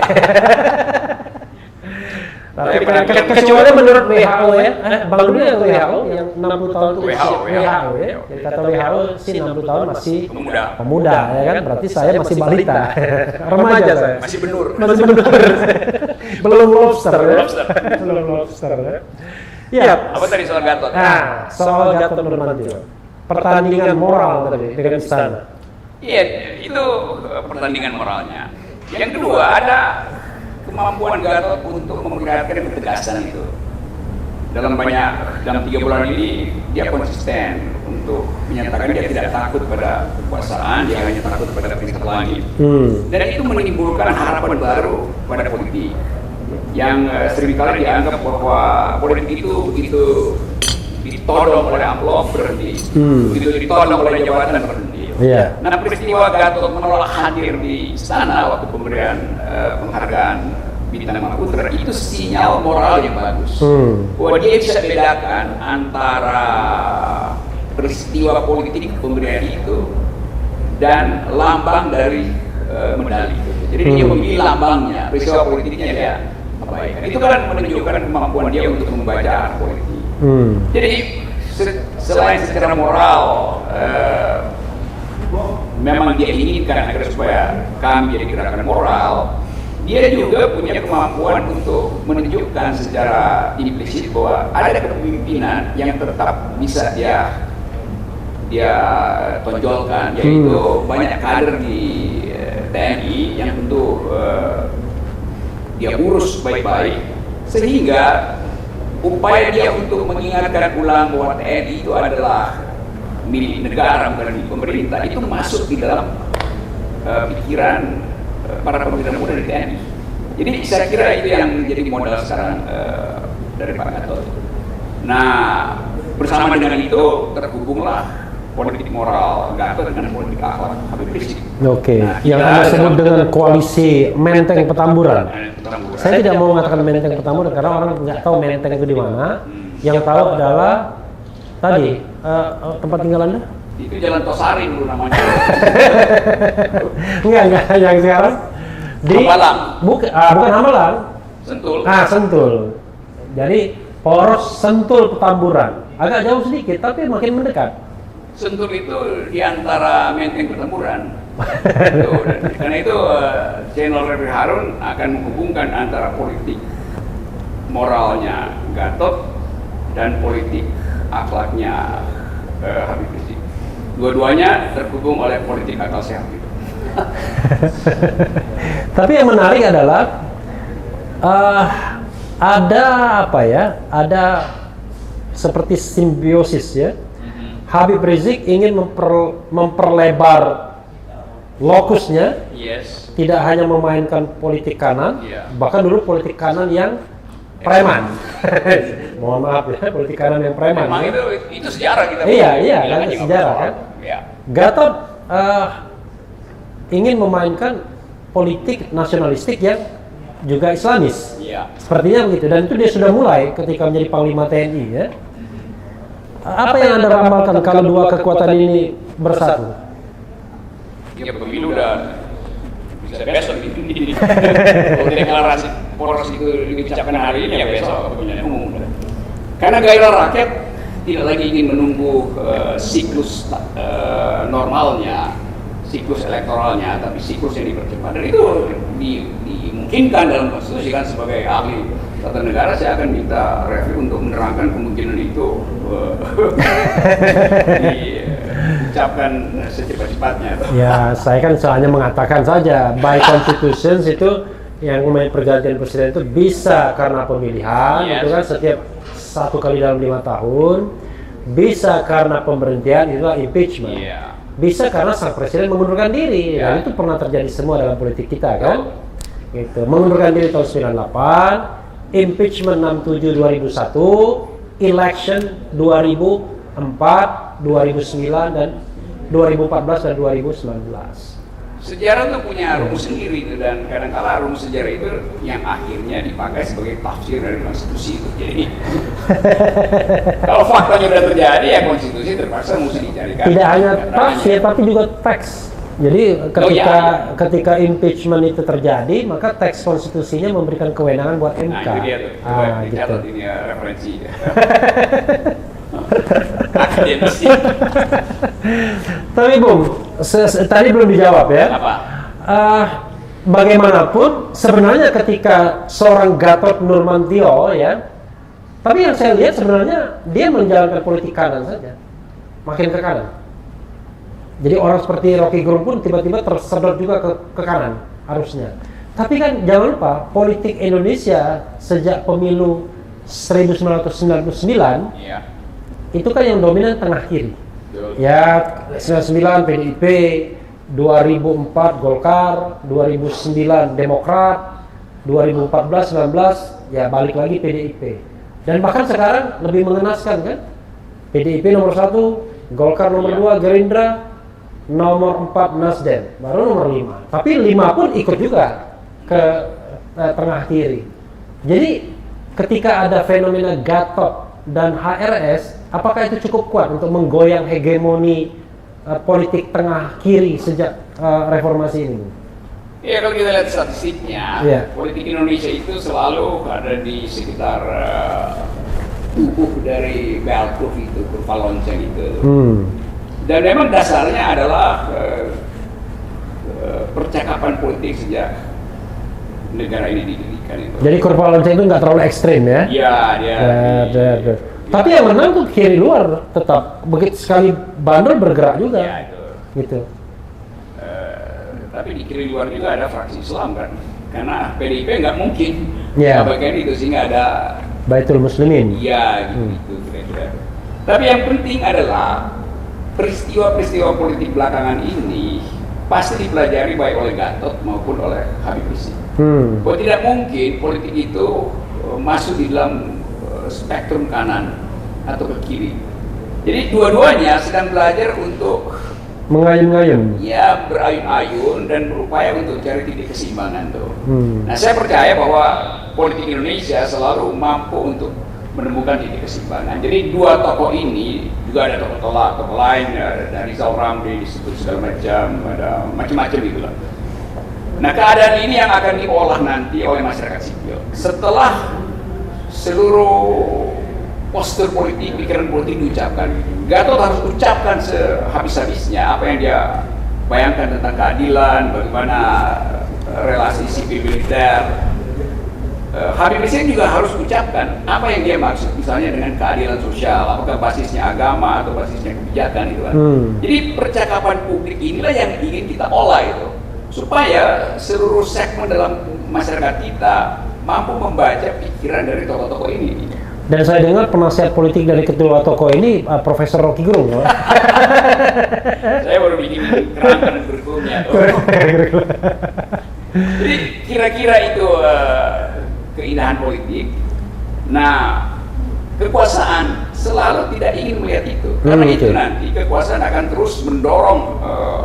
Tapi kecuali menurut WHO ya, Bang Duli atau WHO yang 60 tahun itu WHO, WHO ya. Jadi kata WHO sih 60 tahun masih Pemuda. ya kan, berarti saya masih balita. Remaja saya. Masih benur. Masih benar. Belum lobster ya. Lobster. Belum lobster ya. Iya. Apa tadi soal Gatot? Nah, soal Gatot Nurmantio. Pertandingan moral tadi dengan istana. Iya, itu pertandingan moralnya. Yang kedua ada kemampuan Gatot untuk memperlihatkan ketegasan itu. Dalam 3 bulan ini dia konsisten untuk menyatakan dia tidak takut pada kekuasaan, dia hanya takut pada tingkat langit. Dan itu menimbulkan harapan baru pada politik yang seringkali dianggap bahwa politik itu ditodong oleh amplop berhenti, begitu ditodong oleh jabatan berhenti. Iya. Nah, peristiwa Gatot menolak hadir di istana waktu pemberian penghargaan Bintang Mahaputra itu sinyal moral yang bagus. Bahwa dia bisa bedakan antara peristiwa politik pemberian itu dan lambang dari medali. Jadi dia memilih lambangnya, peristiwa politiknya dia abaikan. Itu kan menunjukkan kemampuan dia untuk membaca politik. Jadi selain secara moral, memang dia inginkan agar supaya kami jadi gerakan moral, dia juga punya kemampuan untuk menunjukkan secara implisit bahwa ada kepemimpinan yang tetap bisa dia tonjolkan, yaitu banyak kader di TNI yang tentu dia urus baik-baik, sehingga upaya dia untuk mengingatkan ulang bahwa TNI itu adalah milik negara bukan milik pemerintah itu masuk di dalam pikiran para pemerintah muda di TNI. Jadi saya kira itu yang menjadi modal sekarang dari Pak Gatot. Nah, bersama dengan itu terhubunglah politik moral Gatot dengan politik akhlak Habib Rizik. Oke, nah, yang Anda sebut dengan koalisi Menteng Petamburan. Saya tidak mau mengatakan Menteng Petamburan karena orang nggak tahu Menteng itu di mana. Yang tahu adalah tadi tempat tinggal Anda? Itu Jalan Tosari dulu namanya. enggak, yang sekarang di Hambalang. Bukan Hambalang. Sentul. Sentul. Jadi poros Sentul Petamburan. Agak jauh sedikit tapi makin mendekat. Sentul itu di antara Menteng Petamburan. Karena itu channel Refri Harun akan menghubungkan antara politik moralnya Gatot dan politik akhlaknya Habib Rizik. Dua-duanya terhubung oleh politik akal sehat itu. Tapi yang menarik adalah ada apa ya? Ada seperti simbiosis ya. Habib Rizik ingin memperlebar lokusnya, tidak hanya memainkan politik kanan, bahkan dulu politik kanan yang preman. Mohon maaf ya, politik kanan yang preman. Memang ya? itu sejarah kita. Iya, kan sejarah kan. Ya. Gatot ingin memainkan politik nasionalistik yang juga Islamis. Iya. Sepertinya begitu, dan itu dia sudah mulai ketika menjadi Panglima TNI ya. Apa yang Anda ramalkan kalau dua kekuatan ini bersatu? Ya pemilu udah bisa besok ini. Kalau deklarasi poros itu diucapkan hari ini ya besok pemilihan umum. Karena gairah rakyat tidak lagi ingin menunggu siklus normalnya, siklus elektoralnya, tapi siklus yang dipercepat. Dan itu dimungkinkan dalam konstitusi kan. Sebagai ahli tata negara saya akan minta Refri untuk menerangkan kemungkinan itu diucapkan secepat-cepatnya. Ya, saya kan hanya mengatakan saja by constitutions itu yang namanya pergantian presiden itu bisa karena pemilihan, itu kan setiap 1 kali dalam 5 tahun, bisa karena pemberhentian, itulah impeachment, bisa karena sang presiden mengundurkan diri, dan itu pernah terjadi semua dalam politik kita kan, gitu. Mengundurkan diri tahun 98, impeachment 67 2001, election 2004, 2009 dan 2014 dan 2019. Sejarah itu punya rumus sendiri itu, dan kadang-kala rumus sejarah itu yang akhirnya dipakai sebagai tafsir dari konstitusi itu. Jadi kalau faktanya sudah terjadi ya konstitusi terpaksa mesti dicarikan. Tidak hanya tafsir tapi juga teks. Jadi ketika impeachment itu terjadi, maka teks konstitusinya memberikan kewenangan buat MK. Nah, itu dia tuh. Gitu. Ini referensi. Tapi Bung, tadi belum dijawab ya. Apa? Bagaimanapun sebenarnya ketika seorang Gatot Nurmantio ya, tapi yang saya lihat sebenarnya dia menjalankan politik kanan saja, makin ke kanan. Jadi orang seperti Rocky Gerung pun tiba-tiba tersedot juga ke kanan harusnya. Tapi kan jangan lupa politik Indonesia sejak pemilu 1999 itu kan yang dominan tengah kiri. Ya, 99 PDIP, 2004 Golkar, 2009 Demokrat, 2014 19 ya balik lagi PDIP. Dan bahkan sekarang lebih mengenaskan kan? PDIP nomor 1, Golkar nomor 2, Gerindra nomor 4 Nasdem, baru nomor 5. Tapi 5 pun ikut juga ke tengah kiri. Jadi ketika ada fenomena Gatot dan HRS, apakah itu cukup kuat untuk menggoyang hegemoni politik tengah kiri sejak reformasi ini, Bu? Ya, kalau kita lihat statistiknya, politik Indonesia itu selalu ada di sekitar tubuh dari bell curve itu, kurva lonceng itu. Dan memang dasarnya adalah percakapan politik sejak negara ini didirikan itu. Jadi kurva lonceng itu nggak terlalu ekstrim ya? Iya, dia. Tapi yang menang tuh kiri luar tetap begitu sekali bandel bergerak juga. Ya, itu. Gitu. Tapi di kiri luar juga ada fraksi Islam kan, karena PDIP nggak mungkin bagian itu, sehingga ada Baitul Muslimin. Iya, gitu kira-kira. Tapi yang penting adalah peristiwa-peristiwa politik belakangan ini pasti dipelajari baik oleh Gatot maupun oleh Habib Rizik. Bahwa tidak mungkin politik itu masuk di dalam spektrum kanan atau ke kiri. Jadi dua-duanya sedang belajar untuk mengayun-ngayun. Ya, berayun-ayun dan berupaya untuk cari titik keseimbangan tuh. Nah, saya percaya bahwa politik Indonesia selalu mampu untuk menemukan titik keseimbangan. Jadi dua tokoh ini, juga ada tokoh lain, ada dari Rizal Ramli disebut segala macam, ada macam-macam gitu lah. Nah, keadaan ini yang akan diolah nanti oleh masyarakat sipil. Setelah seluruh postur politik, pikiran politik diucapkan, Gatot harus ucapkan sehabis-habisnya apa yang dia bayangkan tentang keadilan, bagaimana relasi sipil militer. Habib Rizik juga harus ucapkan apa yang dia maksud, misalnya dengan keadilan sosial, apakah basisnya agama atau basisnya kebijakan itu kan. Jadi percakapan publik inilah yang ingin kita olah itu, supaya seluruh segmen dalam masyarakat kita mampu membaca pikiran dari tokoh-tokoh ini. Dan saya dengar penasihat politik dari kedua tokoh ini Profesor Rocky Gerung. Saya baru bikin kerangka dan kurikulumnya. Jadi kira-kira itu keindahan politik. Nah, kekuasaan selalu tidak ingin melihat itu, karena itu nanti kekuasaan akan terus mendorong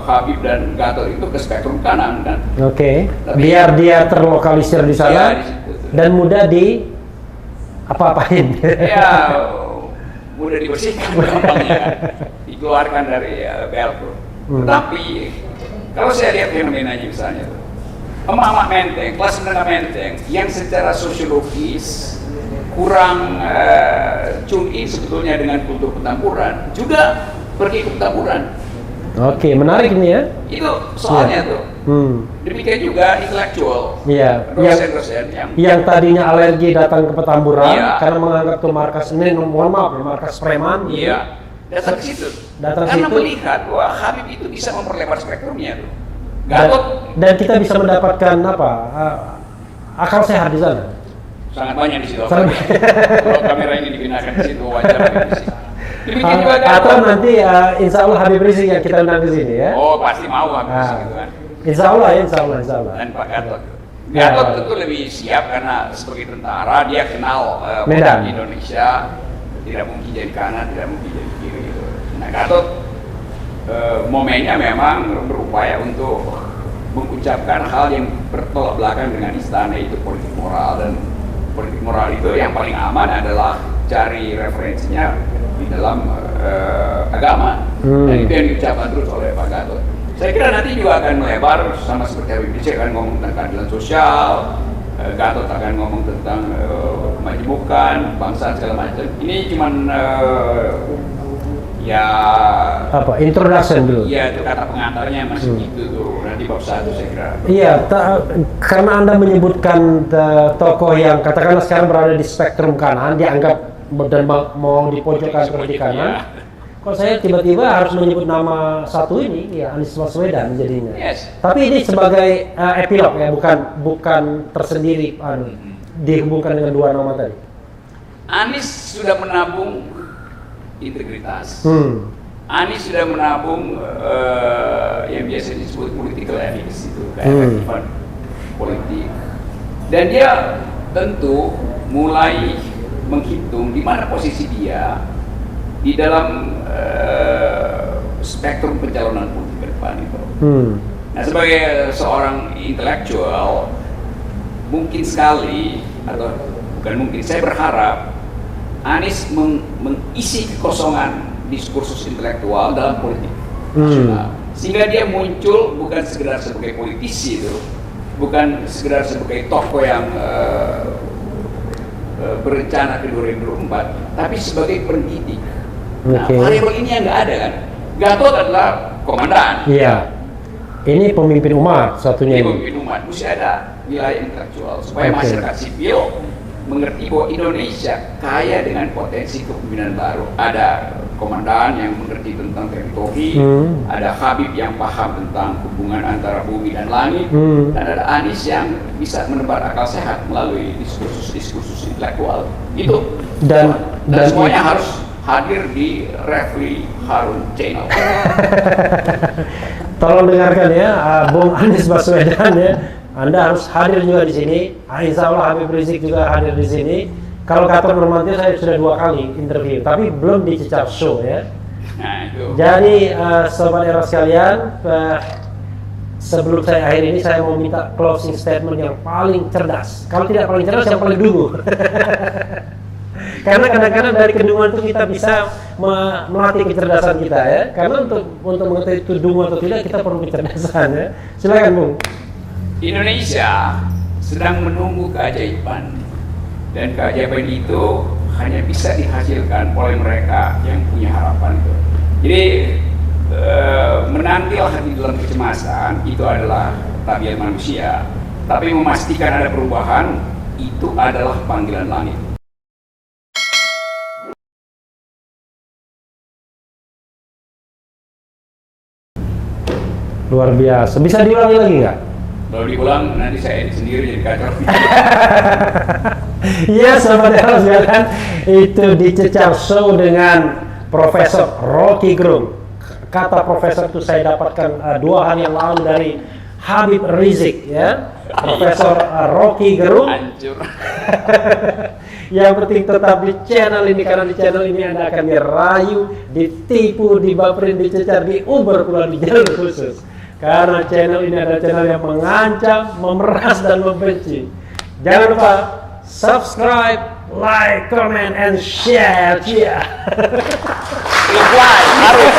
Habib dan Gatot itu ke spektrum kanan kan. Biar dia terlokalisir di sana dan mudah di apa-apain. Ya, mudah dibersihkan gampangnya kan, dikeluarkan dari bell curve. Tapi kalau saya lihat fenomenanya misalnya, emak-emak Menteng, kelas menengah Menteng, yang secara sosiologis kurang tune in sebetulnya dengan kultur pertempuran, juga pergi ke pertempuran. Menarik ini ya. Itu soalnya tuh. Demikian juga intelektual. Dosen-dosen yang tadinya alergi datang ke Petamburan karena menganggap itu markas markas preman. Datang ke situ. Karena melihat bahwa Habib itu bisa memperlebar spektrumnya tuh. Gatot dan kita bisa mendapatkan akal sehat di sana. Sangat banyak di situ. Kalau kamera ini digunakan di situ, wawancara di situ. Atau nanti insya Allah Habib Rizik yang kita undang ke sini ya. Oh, pasti mau Habib Rizik gitu kan. Insya Allah. Dan Pak Gatot. Gatot tentu lebih siap karena sebagai tentara dia kenal Medan di Indonesia, tidak mungkin jadi kanan, tidak mungkin jadi kiri gitu. Nah, Gatot momennya memang berupaya untuk mengucapkan hal yang bertolak belakang dengan istana, itu politik moral, dan politik moral itu yang paling aman adalah cari referensinya di dalam agama. Dan itu yang diucapkan terus oleh Pak Gatot. Saya kira nanti juga akan melebar, sama seperti Habib Rizik akan ngomong tentang keadilan sosial, Gatot akan ngomong tentang kemajemukan, bangsa segala macam. Ini cuman introduction dulu. Iya, itu kata pengantarnya masih gitu tuh. Nanti bab 1 saya kira. Iya, karena Anda menyebutkan tokoh yang katakanlah sekarang berada di spektrum kanan, dianggap dan mau dipojokkan seperti kanan. Kok saya tiba-tiba harus menyebut nama satu ini, ya Anies Baswedan jadinya. Tapi ini sebagai epilog ya, bukan tersendiri dihubungkan dengan dua nama tadi. Anies sudah menabung integritas. Anies sudah menabung yang biasa disebut political ethics itu, keefektifan politik. Dan dia tentu mulai menghitung di mana posisi dia di dalam spektrum pencalonan politik ke depan itu. Nah, sebagai seorang intelektual, mungkin sekali, atau bukan mungkin, saya berharap Anies mengisi kekosongan diskursus intelektual dalam politik nasional, sehingga dia muncul bukan sekedar sebagai politisi itu, bukan sekedar sebagai tokoh yang berencana ke 2024, tapi sebagai pendidik. Nah, variabel ini yang nggak ada kan. Gatot adalah komandan. Iya. Ini pemimpin umat satunya. Ini pemimpin umat. Mesti ada wilayah intelektual supaya masyarakat sipil mengerti bahwa Indonesia kaya dengan potensi kepemimpinan baru. Ada komandan yang mengerti tentang teritori, ada Habib yang paham tentang hubungan antara bumi dan langit, dan ada Anies yang bisa menebar akal sehat melalui diskursus intelektual. Itu dan semuanya harus hadir di Refli Harun Channel. Tolong dengarkan ya, Bung Anies Baswedan ya. Anda harus hadir juga di sini. Insya Allah Habib Rizik juga hadir di sini. Kalau Gatot Nurmantio saya sudah 2 kali interview, tapi belum di Cecap Show ya. Nah, itu. Jadi sobat era sekalian, sebelum saya akhir ini saya mau minta closing statement yang paling cerdas. Kalau tidak paling cerdas, yang paling dungu. Karena kadang-kadang dari kedunguan itu kita bisa melatih kecerdasan kita ya. Karena untuk mengetahui itu dungu atau tidak, kita perlu kecerdasan ya. Silakan Bung. Indonesia sedang menunggu keajaiban, dan keajaiban itu hanya bisa dihasilkan oleh mereka yang punya harapan itu. Jadi menanti hati dalam kecemasan itu adalah tabiat manusia, tapi memastikan ada perubahan itu adalah panggilan langit. Luar biasa. Bisa diulangi lagi nggak? Kalau diulang nanti saya edit sendiri jadi kacau. Iya sobat era sekalian, itu di Cecap Show dengan Profesor Rocky Gerung. Kata profesor itu saya dapatkan 2 hari yang lalu dari Habib Rizik ya. Profesor Rocky Gerung. Hancur. Yang penting tetap di channel ini, karena di channel ini Anda akan dirayu, ditipu, dibaperin, dicecar, diuber pula di jalur khusus. Karena channel ini adalah channel yang mengancam, memeras, dan membenci. Jangan lupa subscribe, like, comment, and share. Like, harus.